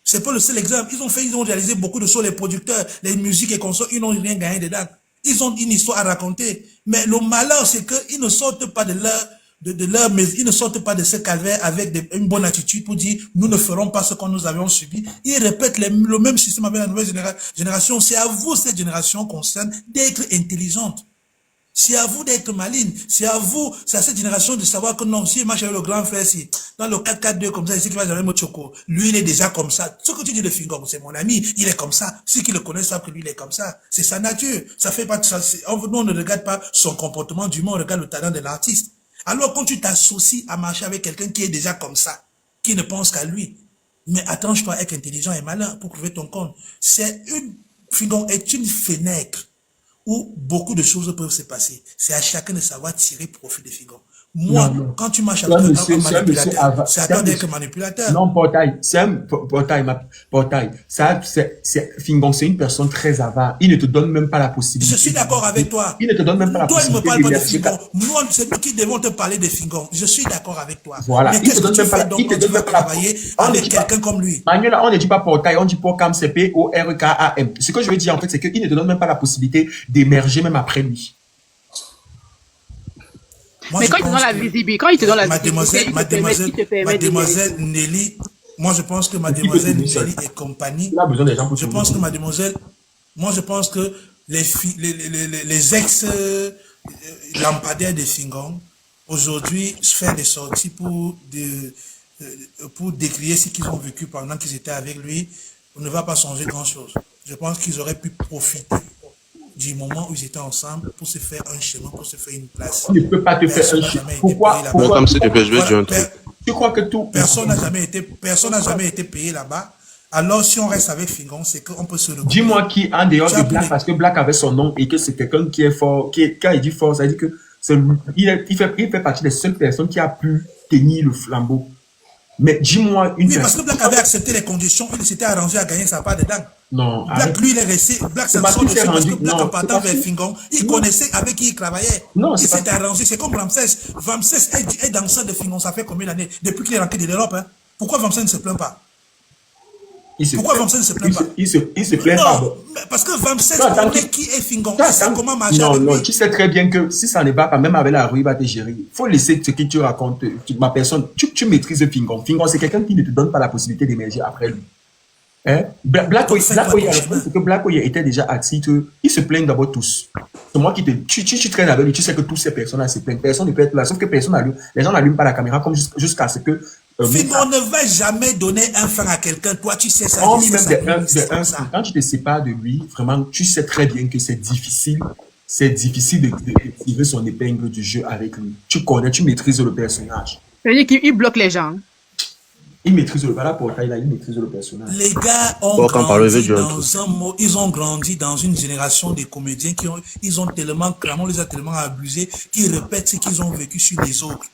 C'est pas le seul exemple. Ils ont réalisé beaucoup de choses, les producteurs, les musiques et consorts, ils n'ont rien gagné dedans. Ils ont une histoire à raconter. Mais le malheur, c'est qu'ils ne sortent pas ils ne sortent pas de ce calvaire avec une bonne attitude pour dire, nous ne ferons pas ce que nous avions subi. Ils répètent le même système avec la nouvelle génération. C'est à vous, cette génération concerne, d'être intelligente. C'est à vous d'être maligne. C'est à cette génération de savoir que non, si il marche avec le grand frère, si dans le 4-4-2 comme ça, il sait qu'il va jamais me choco. Lui, il est déjà comme ça. Ce que tu dis de Fingon, c'est mon ami, il est comme ça. Ceux qui le connaissent savent que lui, il est comme ça. C'est sa nature. Ça fait pas de ça. Nous, on ne regarde pas son comportement du monde, on regarde le talent de l'artiste. Alors, quand tu t'associes à marcher avec quelqu'un qui est déjà comme ça, qui ne pense qu'à lui, mais attends-toi à être intelligent et malin pour trouver ton compte. Fingon est une fenêtre où beaucoup de choses peuvent se passer. C'est à chacun de savoir tirer profit de Fingon. Moi, quand tu marches avec un manipulateur, c'est à toi d'être manipulateur. Non, Portail, c'est un Portail. Fingon, c'est une personne très avare. Il ne te donne même pas la possibilité. Je suis d'accord avec toi. Il ne te donne même pas la possibilité. Toi, ne me parle pas de Fingon. Nous, c'est nous qui devons te parler de Fingon. Je suis d'accord avec toi. Voilà. Mais qu'est-ce que tu fais donc quand tu vas travailler avec quelqu'un comme lui? Manuel, on ne dit pas Portail, on dit Porcam, c'est P-O-R-K-A-M. Ce que je veux dire, en fait, c'est qu'il ne te donne même pas la possibilité d'émerger même après lui. Moi, mais quand il te donne la visibilité, quand il te donne la visibilité, mademoiselle Nelly, moi je pense que mademoiselle Nelly et compagnie, je pense que je pense que les ex-lampadaires de Fingon, aujourd'hui, faire des sorties pour décrier ce qu'ils ont vécu pendant qu'ils étaient avec lui, on ne va pas changer grand-chose. Je pense qu'ils auraient pu profiter du moment où ils étaient ensemble pour se faire un chemin, pour se faire une place. On ne peut pas te faire un chemin. Pourquoi comme s'il te plaît, je vais dire un truc. Tu crois que tout... Personne n'a jamais été payé là-bas. Alors, si on reste avec Fingon, c'est qu'on peut se retrouver. Dis-moi qui, en dehors de Black, parce que Black avait son nom et que c'est quelqu'un qui est fort, quand il dit fort, ça veut dire que il fait partie des seules personnes qui a pu tenir le flambeau. Mais dis-moi une personne... Oui, parce que Black avait accepté les conditions, il s'était arrangé à gagner sa part dedans. Non, Black, lui, il est resté. Black, c'est parce que Black, en partant vers Fingon, il connaissait avec qui il travaillait. Non, il s'était arrangé. C'est comme Ramsès. Ramsès est danseur de Fingon, ça fait combien d'années? Depuis qu'il est rentré de l'Europe, hein? Pourquoi Ramsès ne se plaint pas? Pourquoi Ramsès ne se plaint pas? Il se plaint pas. Non, parce que Ramsès connaît qui est Fingon. Il sait comment marcher avec lui. Non, tu sais très bien que si ça ne va pas, même avec la rue, il va te gérer. Il faut laisser ce que tu racontes. Ma personne, tu maîtrises Fingon. Fingon, c'est quelqu'un qui ne te donne pas la possibilité d'émerger après lui. Hein? Black Oye était déjà à titre, ils se plaignent d'abord tous. C'est moi qui tu traînes avec lui, tu sais que toutes ces personnes-là se plaignent. Personne ne peut être là, sauf que les gens n'allument pas la caméra comme jusqu'à ce que... Fingon ne va jamais donner un franc à quelqu'un, toi tu sais ça. Quand tu te sépares de lui, vraiment, tu sais très bien que c'est difficile c'est difficile de tirer son épingle du jeu avec lui. Tu connais, tu maîtrises le personnage. Ça veut dire qu'il bloque les gens. Il maîtrise le portail là, il maîtrise le personnage. Les gars ont Bon, quand grandi ils ont grandi dans une génération de comédiens ils ont tellement cramé, on les a tellement abusés qu'ils répètent ce qu'ils ont vécu sur les autres.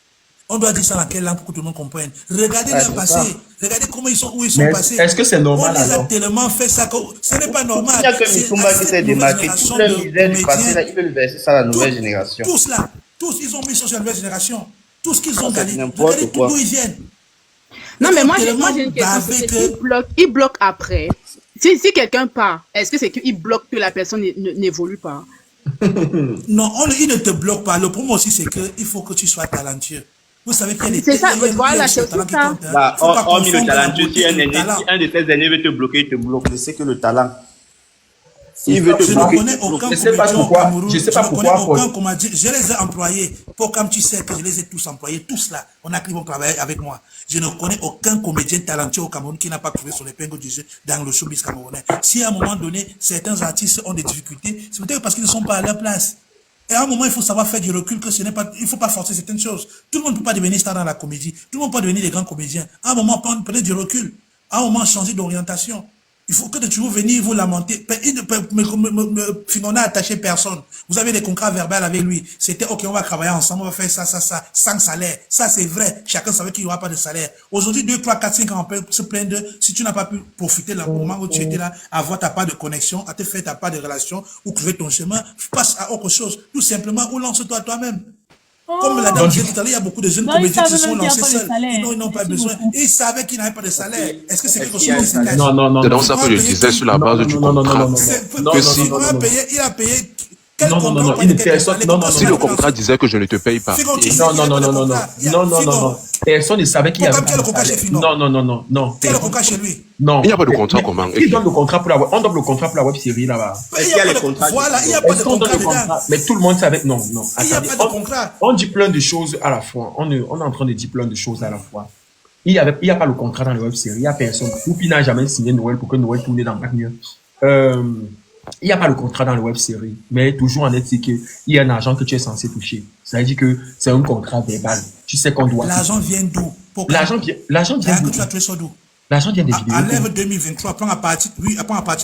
On doit dire ça dans quelle langue pour que tout le monde comprenne. Regardez leur passé. Regardez comment où ils sont passés. Est-ce que c'est normal? On les a tellement fait ça que ce n'est pas normal. Il n'y a que Misumba qui s'est démarqué. Toute la misère du passé, là, il veut le verser ça à la nouvelle génération. Tous là, tous, ils ont mis ça sur la nouvelle génération. Tout ce qu'ils ont gagné. N'importe Regardez quoi. d'où ils viennent. Non, mais moi, j'ai une question. Il bloque après. Si quelqu'un part, est-ce que c'est qu'il bloque que la personne n'évolue pas? Non, il ne te bloque pas. Le problème aussi, c'est qu'il faut que tu sois talentueux. Vous savez qu'il y a des C'est ça, voilà, c'est ça. Bah, hormis le talentueux, si un de tes aînés veut te bloquer, il te bloque. C'est que le talent. S'il veut te bloquer, je ne connais aucun comédien. Je les ai employés. Comme tu sais que je les ai tous employés, tous là, on a qui vont travailler avec moi. Je ne connais aucun comédien talentueux au Cameroun qui n'a pas trouvé son épingle du jeu dans le showbiz camerounais. Si à un moment donné, certains artistes ont des difficultés, c'est peut-être parce qu'ils ne sont pas à leur place. Et à un moment, il faut savoir faire du recul, que ce n'est pas, il faut pas forcer certaines choses. Tout le monde ne peut pas devenir star dans la comédie. Tout le monde peut pas devenir des grands comédiens. À un moment, prenez du recul. À un moment, changer d'orientation. Il faut que de toujours venir vous lamenter. On a attaché personne. Vous avez des contrats verbaux avec lui. C'était OK, on va travailler ensemble, on va faire ça, sans salaire. Ça, c'est vrai. Chacun savait qu'il n'y aura pas de salaire. Aujourd'hui, 2, 3, 4, 5 ans, on peut se plaindre de si tu n'as pas pu profiter du moment où tu étais là, avoir ta part de connexion, à te faire ta part de relation, ou trouver ton chemin, passe à autre chose. Tout simplement, ou lance-toi toi-même. Comme la dame disait tout à l'heure, il y a beaucoup de jeunes comédiens qui se sont lancés seuls. Ils n'ont pas besoin. Ils savaient qu'ils n'avaient pas de salaire. Est-ce que c'est quelque chose qui se cache? Non. C'est donc ça que je disais sur la base du contrat. Que si... Il a payé. Non. Si le contrat disait que je ne te paye pas. Non. Personne ne savait qu'il y avait pas de contrat chez Fingon. Non. Quel est le contrat chez lui? Non. Il n'y a pas de contrat comment? Qui donne le contrat pour la web? On donne le contrat pour la web série là-bas. Voilà, il n'y a pas de contrat dedans. Mais tout le monde savait. Non. Il n'y a pas de contrat. On dit plein de choses à la fois. On est en train de dire plein de choses à la fois. Il n'y a pas le contrat dans la web série. Il n'y a personne. Oupi n'a jamais signé Noël pour que Noël tourne dans Black Mirror. Il n'y a pas le contrat dans la web série, mais toujours en est qu'il y a un argent que tu es censé toucher. Ça veut dire que c'est un contrat verbal. Tu sais qu'on doit. L'argent vient d'où? L'argent vient d'où? Tu as tué ça d'où? L'argent vient des vidéos. À l'ère 2023, prends à partir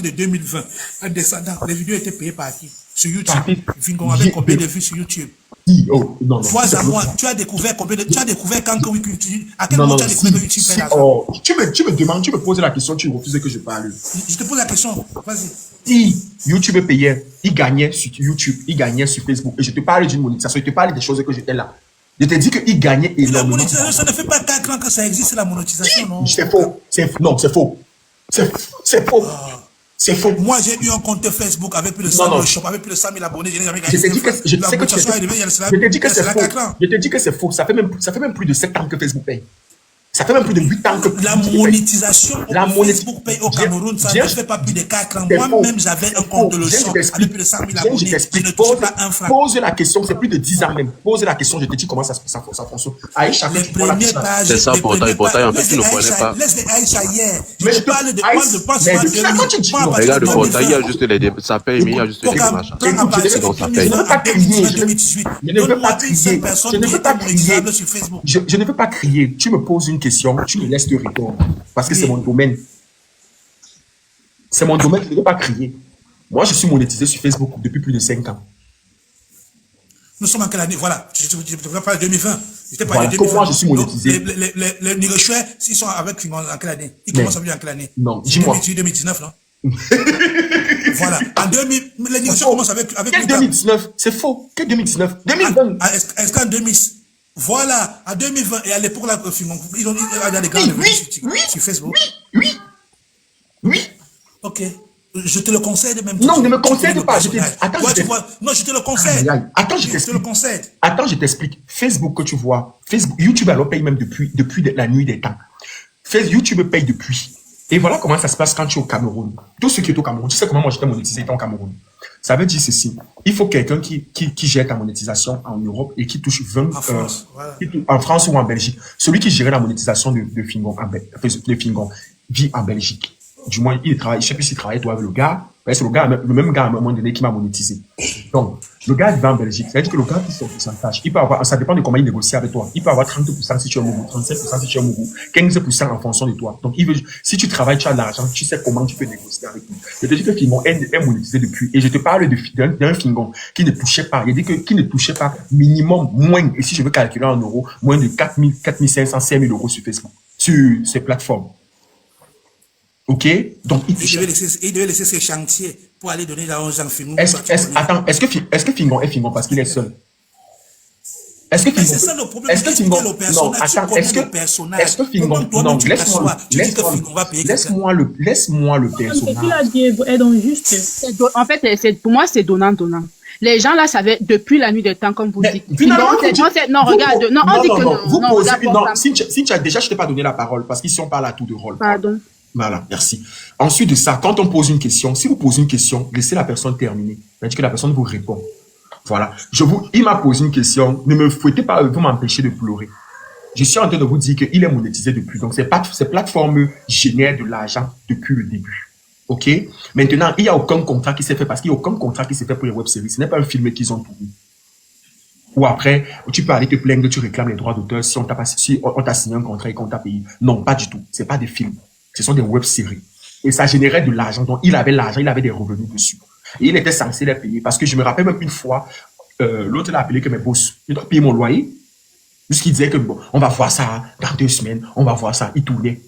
de 2020, un descendant, les vidéos étaient payées par qui? Sur YouTube. Fingon avait combien de vues sur YouTube? Oh, non. Toi, à moi, tu as découvert quand à quel moment tu as découvert que YouTube fait l'argent? Oh, tu me demandes, tu me poses la question, tu refuses que je parle. Je te pose la question, vas-y. Si YouTube payait, il gagnait sur YouTube, il gagnait sur Facebook. Et je te parle d'une monétisation, je te parle des choses que j'étais là. Je te dis qu'il gagnait énormément. La monétisation, ça ne fait pas 4 ans que ça existe, la monétisation, non? C'est faux. C'est faux. C'est faux. Moi, j'ai eu un compte Facebook avec plus de 100 000 shop, avec plus de 100 000 abonnés. Je n'ai jamais gagné. Je te dis que c'est faux. Ça fait même plus de 7 ans que Facebook paye. Ça fait même plus de 8 ans que la monétisation Facebook paye au Cameroun, ça ne fait pas plus de 4 ans. Moi-même, j'avais un compte de leçon avec plus de 100 000 abonnés. Je ne touche pas un franc. Pose la question, c'est plus de 10 ans même. Pose la question, je te dis comment ça fonctionne. Aïcha, les premières pages. C'est ça, portail, en fait, tu ne connais pas. Laisse les Aïcha hier. Mais je parle de Aïcha. Regarde le portail, il y a juste les ça paye, mais il y a juste les machins. Donc ça paye. Je ne veux pas crier. Je ne veux pas crier. Je ne veux pas crier. Tu me poses une question, tu me laisses te répondre. Parce que c'est mon domaine. C'est mon domaine, je ne veux pas crier. Moi, je suis monétisé sur Facebook depuis plus de 5 ans. Nous sommes en quelle année? Voilà, je ne veux pas 2020. Voilà, comment je suis monétisé? Les négociateurs, s'ils sont avec Fingon en quelle année? Ils commencent à venir en quelle année? Non, dis-moi. 2019, non? Voilà. En 2000, les négociateurs commencent avec quel 2019? C'est faux. Quel 2019? 2020. Est-ce qu'en 2000? Voilà, en 2020, et à l'époque, là, ils ont des grands sur Facebook. Oui. Ok. Je te le concède même. Non, ne me concède pas. Attends, non, je te le concède. Attends, je te le concède. Attends, je t'explique. Facebook que tu vois, YouTube alors paye même depuis la nuit des temps. YouTube paye depuis. Et voilà comment ça se passe quand tu es au Cameroun. Tout ce qui est au Cameroun, tu sais comment moi j'étais monétisé étant au Cameroun. Ça veut dire ceci. Il faut quelqu'un qui gère ta monétisation en Europe et qui touche 20 en France, voilà. En France ou en Belgique. Celui qui gérait la monétisation de Fingon vit en Belgique. Du moins, il travaille. Je sais plus s'il travaille toi avec le gars Ouais, c'est le même gars à un moment donné qui m'a monétisé. Donc, le gars qui va en Belgique, c'est-à-dire que le gars qui fait son pourcentage, il peut avoir, ça dépend de comment il négocie avec toi. Il peut avoir 30% si tu es Mougou, 35% si tu es Mougou, 15% en fonction de toi. Donc, si tu travailles, tu as de l'argent, tu sais comment tu peux négocier avec lui. Je te dis que Fingon est monétisé depuis, et je te parle d'un Fingon qui ne touchait pas, il dit que, qui ne touchait pas minimum moins, et si je veux calculer en euros, moins de 4500, 5000 euros sur Facebook, sur ces plateformes. Ok? Donc, il devait laisser ses chantiers pour aller donner l'argent aux gens Fingon. Attends, est-ce que Fingon est Fingon parce qu'il est seul? Est-ce que Fingon? C'est ça le problème. Est-ce que Fingon? Non, attends, est-ce que Fingon? Non, laisse-moi le personnage. C'est qu'il a dit, est donc juste. En fait, pour moi, c'est donnant-donnant. Les gens là savaient depuis la nuit des temps, comme vous dites. Non, regarde, non, on dit que non. Vous posez, non, Cynthia, déjà, je t'ai pas donné la parole parce qu'ici, on parle à tout de rôle. Pardon. Voilà, merci. Ensuite de ça, quand on pose une question, si vous posez une question, laissez la personne terminer. C'est-à-dire que la personne vous répond. Voilà. Il m'a posé une question. Ne me fouettez pas, vous m'empêchez de pleurer. Je suis en train de vous dire qu'il est monétisé depuis. Donc, ces plateformes génèrent de l'argent depuis le début. OK? Maintenant, il n'y a aucun contrat qui s'est fait parce qu'il n'y a aucun contrat qui s'est fait pour les web-séries. Ce n'est pas un film qu'ils ont tourné. Ou après, tu peux aller te plaindre, tu réclames les droits d'auteur si on t'a signé un contrat et qu'on t'a payé. Non, pas du tout. C'est pas des films. Ce sont des web-séries. Et ça générait de l'argent. Donc, il avait l'argent, il avait des revenus dessus. Et il était censé les payer. Parce que je me rappelle même une fois, l'autre l'a appelé que mes boss, je dois payer mon loyer. Puisqu'il disait que bon, on va voir ça dans 2 semaines, on va voir ça. Il tournait.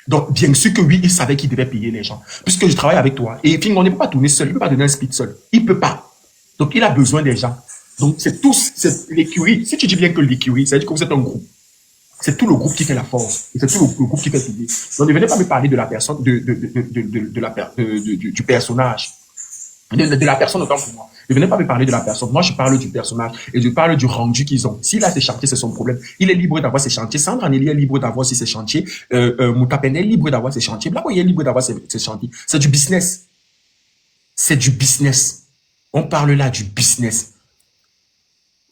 Donc, bien sûr que oui, il savait qu'il devait payer les gens. Puisque je travaille avec toi. Et Fingon ne peut pas tourner seul. Il ne peut pas donner un speed seul. Il ne peut pas. Donc, il a besoin des gens. Donc, c'est l'écurie. Si tu dis bien que l'écurie, ça veut dire que vous êtes un groupe. C'est tout le groupe qui fait la force. Et c'est tout le groupe qui fait tourner. Donc, ne venez pas me parler de la personne, du personnage. De la personne autant pour moi. Ne venez pas me parler de la personne. Moi, je parle du personnage et je parle du rendu qu'ils ont. S'il a ses chantiers, c'est son problème. Il est libre d'avoir ses chantiers. Sandra Anneli est libre d'avoir aussi ses chantiers. Moutapene est libre d'avoir ses chantiers. Blaboy est libre d'avoir ses chantiers. C'est du business. C'est du business. On parle là du business.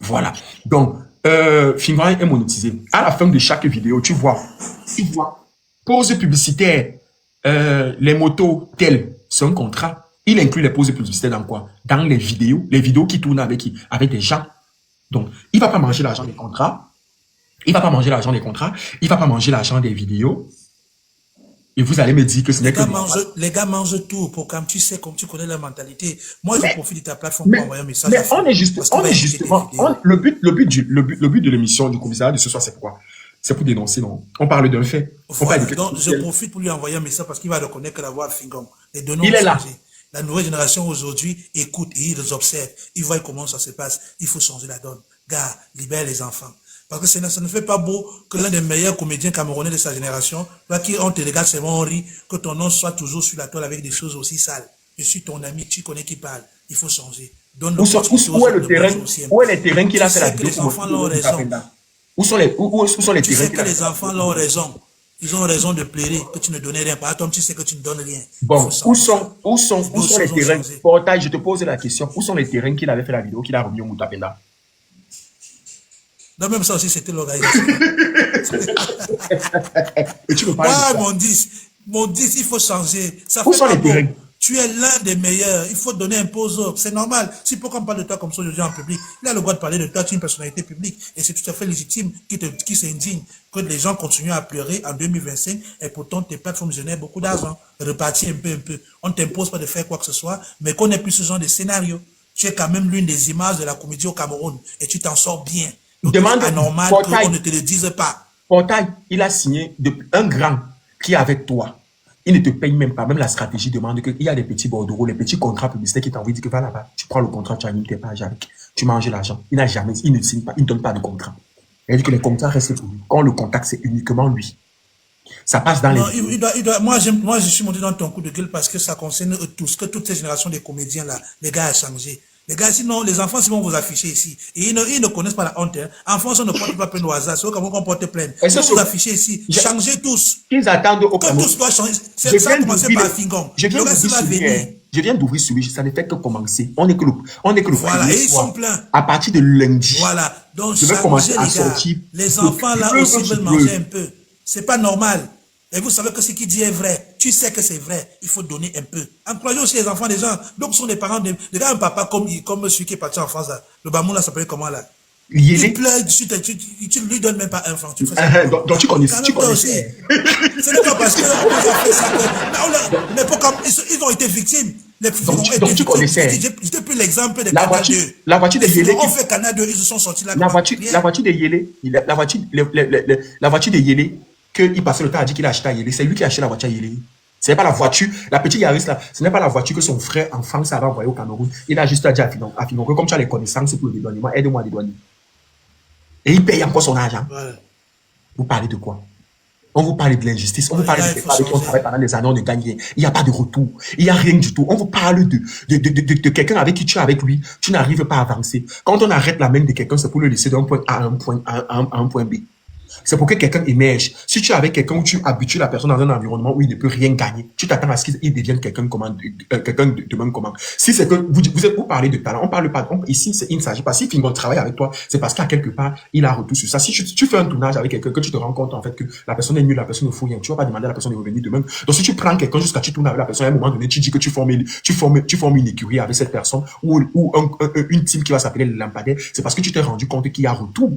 Voilà. Donc, Fingon est monétisé. À la fin de chaque vidéo, tu vois, pause publicitaire, les motos telles, c'est un contrat. Il inclut les pauses publicitaires dans quoi? Dans les vidéos qui tournent avec qui? Avec des gens. Donc, il va pas manger l'argent des contrats. Il va pas manger l'argent des contrats. Il va pas manger l'argent des vidéos. Et vous allez me dire que ce n'est que... Les gars mangent tout pour comme tu sais, comme tu connais leur mentalité. Moi, je profite de ta plateforme pour envoyer un message. Mais on est justement... Le but de l'émission du commissariat de ce soir, c'est quoi? C'est pour dénoncer, non? On parle d'un fait. Donc, je profite pour lui envoyer un message parce qu'il va reconnaître que la voix Fingon. Il est là. La nouvelle génération aujourd'hui écoute et ils observent. Ils voient comment ça se passe. Il faut changer la donne. Gars, libère les enfants. Parce que ça ne fait pas beau que l'un des meilleurs comédiens camerounais de sa génération, là, qui on te regarde seulement on rit, que ton nom soit toujours sur la toile avec des choses aussi sales. Je suis ton ami, tu connais qui parle. Il faut changer. Où est le terrain? Où est les terrains qu'il a fait la vidéo? Les enfants ont raison. Où sont les terrains? Tu sais que les enfants ont raison. Ils ont raison de pleurer, que tu ne donnais rien. Par exemple, tu sais que tu ne donnes rien. Bon, où sont les terrains? Portail, je te pose la question. Où sont les terrains qu'il avait fait la vidéo, qu'il a remis au Moutapenda? Non, même ça aussi, c'était l'organisation. Et tu me parles de ça? Mon 10, il faut changer. Ça où sont les terrains? Tu es l'un des meilleurs. Il faut donner un peu aux autres. C'est normal. Si pourquoi on parle de toi comme ça aujourd'hui en public, il a le droit de parler de toi. Tu es une personnalité publique. Et c'est tout à fait légitime qui s'indigne que les gens continuent à pleurer en 2025 et pourtant tes plateformes génèrent beaucoup d'argent. Repartir un peu. On ne t'impose pas de faire quoi que ce soit, mais qu'on n'ait plus ce genre de scénario. Tu es quand même l'une des images de la comédie au Cameroun et tu t'en sors bien. Demande c'est anormal qu'on ne te le dise pas. Portail, il a signé un grand qui est avec toi. Il ne te paye même pas. Même la stratégie demande qu'il y a des petits bordereaux, les petits contrats publicitaires qui t'envoient, dit que va là-bas, tu prends le contrat, tu animes tes pages avec, tu manges l'argent. Il ne signe pas, il ne donne pas de contrat. Il dit que les contrats restent pour lui. Quand le contact, c'est uniquement lui. Ça passe dans les... Moi, je suis monté dans ton coup de gueule parce que ça concerne eux tous, que toutes ces générations de comédiens là, les gars ont changé. Les gars, sinon, les enfants, si vont vous afficher ici, et ils ne connaissent pas la honte, hein. Enfants, on ne porte pas plainte au hasard, c'est comme on porte plainte. Si vous affichez ici, changez tous. Ils attendent au Cameroun. Que tous doivent changer. C'est ça, commencer par Fingon. Je viens d'ouvrir celui, ça ne fait que commencer. On est que le voilà, et ils sont pleins. À partir de lundi. Voilà. Donc, je vais commencer à sortir. Les enfants, là, aussi veulent manger un peu. C'est pas normal. Et vous savez que ce qu'il dit est vrai. tu sais que c'est vrai, il faut donner un peu. Encouragez aussi les enfants des gens. Donc, ce sont des parents, un papa comme celui qui est parti en France, là. Le Bamou, là, s'appelle comment, là? Il pleure, tu lui donnes même pas un franc. Tu fais ça. Donc, tu connais. C'est pas parce que on a fait ça que... Mais comme ils ont été victimes. Donc, tu connaissais. J'étais plus l'exemple des la voiture de Yélé. On fait Canada 2, ils se sont sortis là. La voiture de Yélé, la voiture de Yélé, qu'il passait le temps à dire qu'il a acheté à Yélé, c'est lui qui a acheté la voiture à Yélé. Ce n'est pas la voiture, la petite Yaris là, ce n'est pas la voiture que son frère en France avait envoyée au Cameroun. Il a juste dit à Finon que comme tu as les connaissances pour le dédouanement, aide-moi à dédouaner. Et il paye encore son argent. Ouais. Vous parlez de quoi? On vous parle de l'injustice, on vous parle de quelqu'un avec qui on travaille pendant des années, on ne gagne rien. Il n'y a pas de retour, il n'y a rien du tout. On vous parle de quelqu'un avec qui tu es avec lui, tu n'arrives pas à avancer. Quand on arrête la main de quelqu'un, c'est pour le laisser d'un point A à un point B. C'est pour que quelqu'un émerge. Si tu es avec quelqu'un où tu habitues la personne dans un environnement où il ne peut rien gagner, tu t'attends à ce qu'il devienne quelqu'un de même comment. Si c'est que vous parlez de talent, on parle pas. Ici, il ne s'agit pas. Si Fingon travaille avec toi, c'est parce qu'à quelque part, il a retour sur ça. Si tu fais un tournage avec quelqu'un, que tu te rends compte en fait que la personne est nulle, la personne ne fout rien, tu vas pas demander à la personne de revenir demain. Donc si tu prends quelqu'un jusqu'à tu tournes avec la personne, à un moment donné, tu dis que tu formes une écurie avec cette personne ou une team qui va s'appeler le lampadaire, c'est parce que tu t'es rendu compte qu'il y a retour.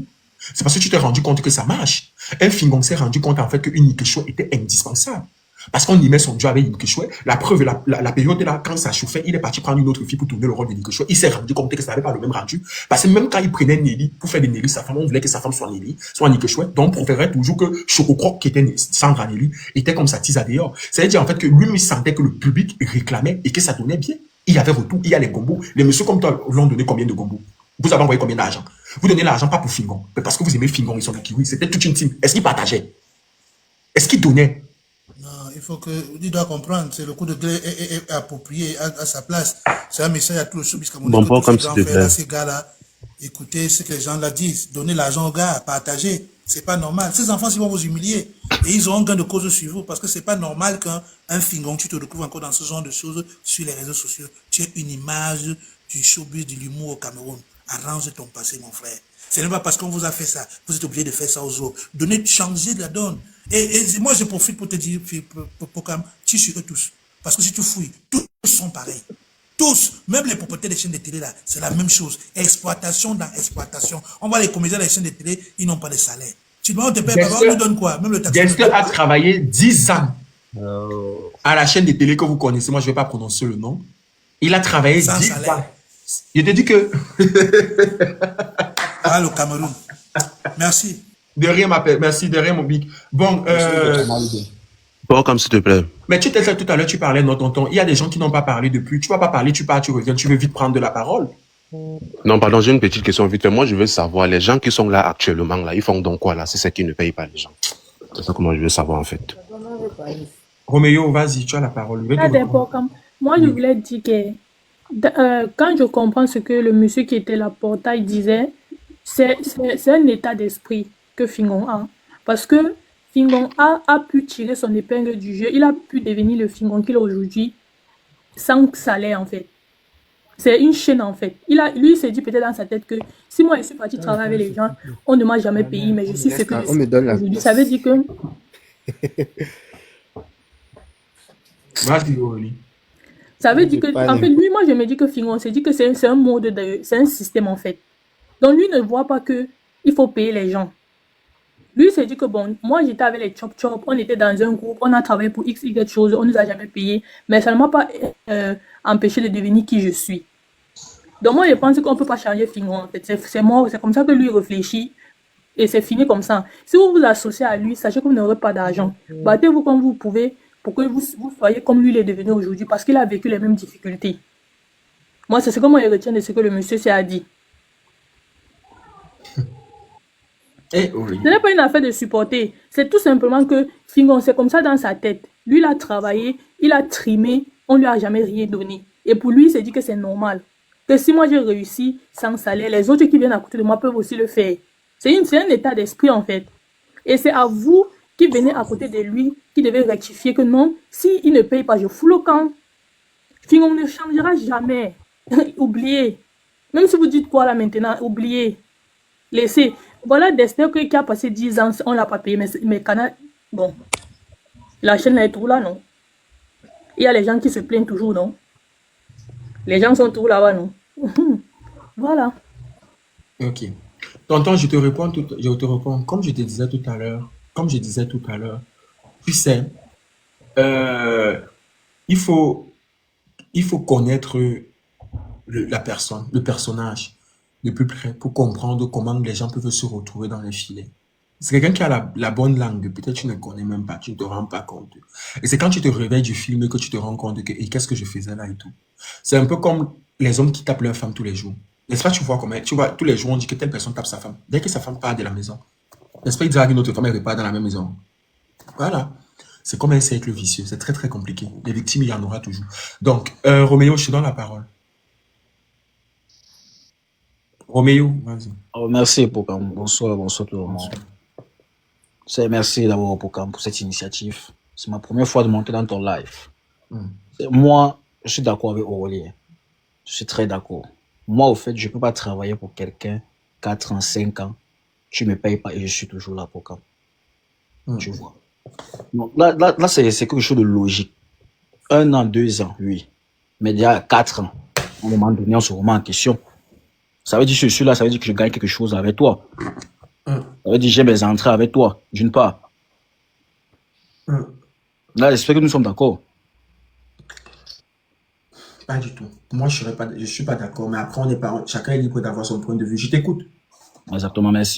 C'est parce que tu t'es rendu compte que ça marche. Un Fingon s'est rendu compte en fait qu'une Nikeshwe était indispensable. Parce qu'on y met son job avec Nikeshwe. La preuve, la période là, quand ça chauffait, il est parti prendre une autre fille pour tourner le rôle de Nikeshwe. Il s'est rendu compte que ça n'avait pas le même rendu. Parce que même quand il prenait Nelly pour faire de Nelly sa femme, on voulait que sa femme soit Nelly, soit Nikeshwe. Donc on préférait toujours que Chococroc, qui était Sandra Nelly, était comme sa tise à dehors. C'est-à-dire en fait que lui sentait que le public réclamait et que ça donnait bien. Il y avait retour, il y a les gombos. Les messieurs comme toi l'ont donné combien de gombos? Vous avez envoyé combien d'argent? Vous donnez l'argent pas pour Fingon, mais parce que vous aimez Fingon et son écurie. C'était toute une team. Est-ce qu'il partageait? Est-ce qu'il donnait? Non, il faut que... Il doit comprendre, c'est le coup de gré est approprié à sa place. C'est un message à tout le showbiz camerounais. Bon, pas comme s'il te plaît. Ces gars-là, écoutez ce que les gens là disent. Donnez l'argent aux gars, partagez. C'est pas normal. Ces enfants, ils vont vous humilier. Et ils auront gain de cause sur vous. Parce que c'est pas normal qu'un Fingon, tu te retrouves encore dans ce genre de choses sur les réseaux sociaux. Tu es une image du showbiz, de l'humour au Cameroun. Arrange ton passé, mon frère. Ce n'est pas parce qu'on vous a fait ça, vous êtes obligé de faire ça aux autres. Changer de la donne. Et moi, je profite pour te dire, Pokam, tu sur eux tous. Parce que si tu fouilles, tous sont pareils. Tous, même les propriétaires des chaînes de télé, là, c'est la même chose. Exploitation dans exploitation. On voit les comédiens des chaînes de télé, ils n'ont pas de salaire. Tu demandes, on te paye, on nous donne quoi? Même le taxi. Dexter a travaillé 10 ans à la chaîne de télé que vous connaissez. Moi, je ne vais pas prononcer le nom. Il a travaillé 10 ans. Je te dis que... Ah, le Cameroun. Merci. De rien, ma père. Merci, de rien, mon big. Bon, Bon, comme s'il te plaît. Mais tu t'es fait tout à l'heure, tu parlais, non, tonton. Il y a des gens qui n'ont pas parlé depuis. Tu vas pas parler, tu pars, tu reviens, tu veux vite prendre de la parole. Non, pardon, j'ai une petite question vite fait. Moi, je veux savoir, les gens qui sont là actuellement, là, ils font donc quoi, là? C'est ceux qui ne payent pas les gens. C'est ça que moi, je veux savoir, en fait. Roméo, vas-y, tu as la parole. Moi, je voulais dire que quand je comprends ce que le monsieur qui était là portail disait, c'est un état d'esprit que Fingon a. Parce que Fingon a pu tirer son épingle du jeu. Il a pu devenir le Fingon qu'il est aujourd'hui sans salaire, en fait. C'est une chaîne, en fait. Lui, il s'est dit peut-être dans sa tête que si moi, je suis parti travailler avec les gens, on ne m'a jamais payé, mais je suis ce que je suis aujourd'hui. Ça veut dire que... Vas-y, Aurélie. Ça veut dire que, en fait, lui, moi, je me dis que Fingon s'est dit que c'est un mode, c'est un système, en fait. Donc, lui ne voit pas que il faut payer les gens. Lui s'est dit que, bon, moi, j'étais avec les Chop Chop, on était dans un groupe, on a travaillé pour X, Y choses, on ne nous a jamais payé, mais ça ne m'a pas empêché de devenir qui je suis. Donc, moi, je pense qu'on ne peut pas changer Fingon, en fait. C'est mort, c'est comme ça que lui réfléchit, et c'est fini comme ça. Si vous vous associez à lui, sachez que vous n'aurez pas d'argent. Battez-vous comme vous pouvez, pour que vous soyez comme lui il est devenu aujourd'hui, parce qu'il a vécu les mêmes difficultés. Moi, c'est ce que moi je retiens de ce que le monsieur s'est dit. Ce n'est pas une affaire de supporter. C'est tout simplement que Fingon, c'est comme ça dans sa tête. Lui, il a travaillé, il a trimé, on ne lui a jamais rien donné. Et pour lui, il s'est dit que c'est normal. Que si moi j'ai réussi sans salaire, les autres qui viennent à côté de moi peuvent aussi le faire. C'est un état d'esprit en fait. Et c'est à vous qui venez à côté de lui, qui devez rectifier que non, s'il ne paye pas, je fous le camp. Fingon ne changera jamais. Oubliez. Même si vous dites quoi là maintenant, oubliez. Laissez. Voilà Dexter qui a passé 10 ans, on ne l'a pas payé, mais Canal, bon, la chaîne là est trop là, non? Il y a les gens qui se plaignent toujours, non? Les gens sont toujours là-bas, non? Voilà. Ok. Tonton, je te réponds, comme je te disais tout à l'heure, tu sais, euh, il faut, il faut connaître la personne, le personnage de plus près pour comprendre comment les gens peuvent se retrouver dans les filets. C'est quelqu'un qui a la bonne langue, peut-être tu ne connais même pas, tu ne te rends pas compte. Et c'est quand tu te réveilles du film que tu te rends compte que, et qu'est-ce que je faisais là et tout. C'est un peu comme les hommes qui tapent leur femme tous les jours. N'est-ce pas, tu vois comment, tu vois, tous les jours on dit que telle personne tape sa femme. Dès que sa femme part de la maison, n'est-ce pas, il dira qu'une autre femme, elle repart dans la même maison. Voilà. C'est comme un cercle vicieux. C'est très, très compliqué. Les victimes, il y en aura toujours. Donc, Roméo, je te donne la parole. Roméo, vas-y. Oh, merci, Pokam. Bonsoir tout le monde. Merci d'abord, Pokam, pour cette initiative. C'est ma première fois de monter dans ton live. Moi, je suis d'accord avec Aurélien. Je suis très d'accord. Moi, au fait, je ne peux pas travailler pour quelqu'un 4 ans, 5 ans. Tu ne me payes pas et je suis toujours là, Pokam. Tu vois. Donc, là c'est quelque chose de logique. 1 an, 2 ans, oui. Mais déjà 4 ans, à un moment donné, on se remet en question. Ça veut dire que je suis là, ça veut dire que je gagne quelque chose avec toi. Ça veut dire que j'ai mes entrées avec toi, d'une part. Là, j'espère que nous sommes d'accord. Pas du tout. Moi, je suis pas d'accord, mais après, chacun est libre d'avoir son point de vue. Je t'écoute. Exactement, merci.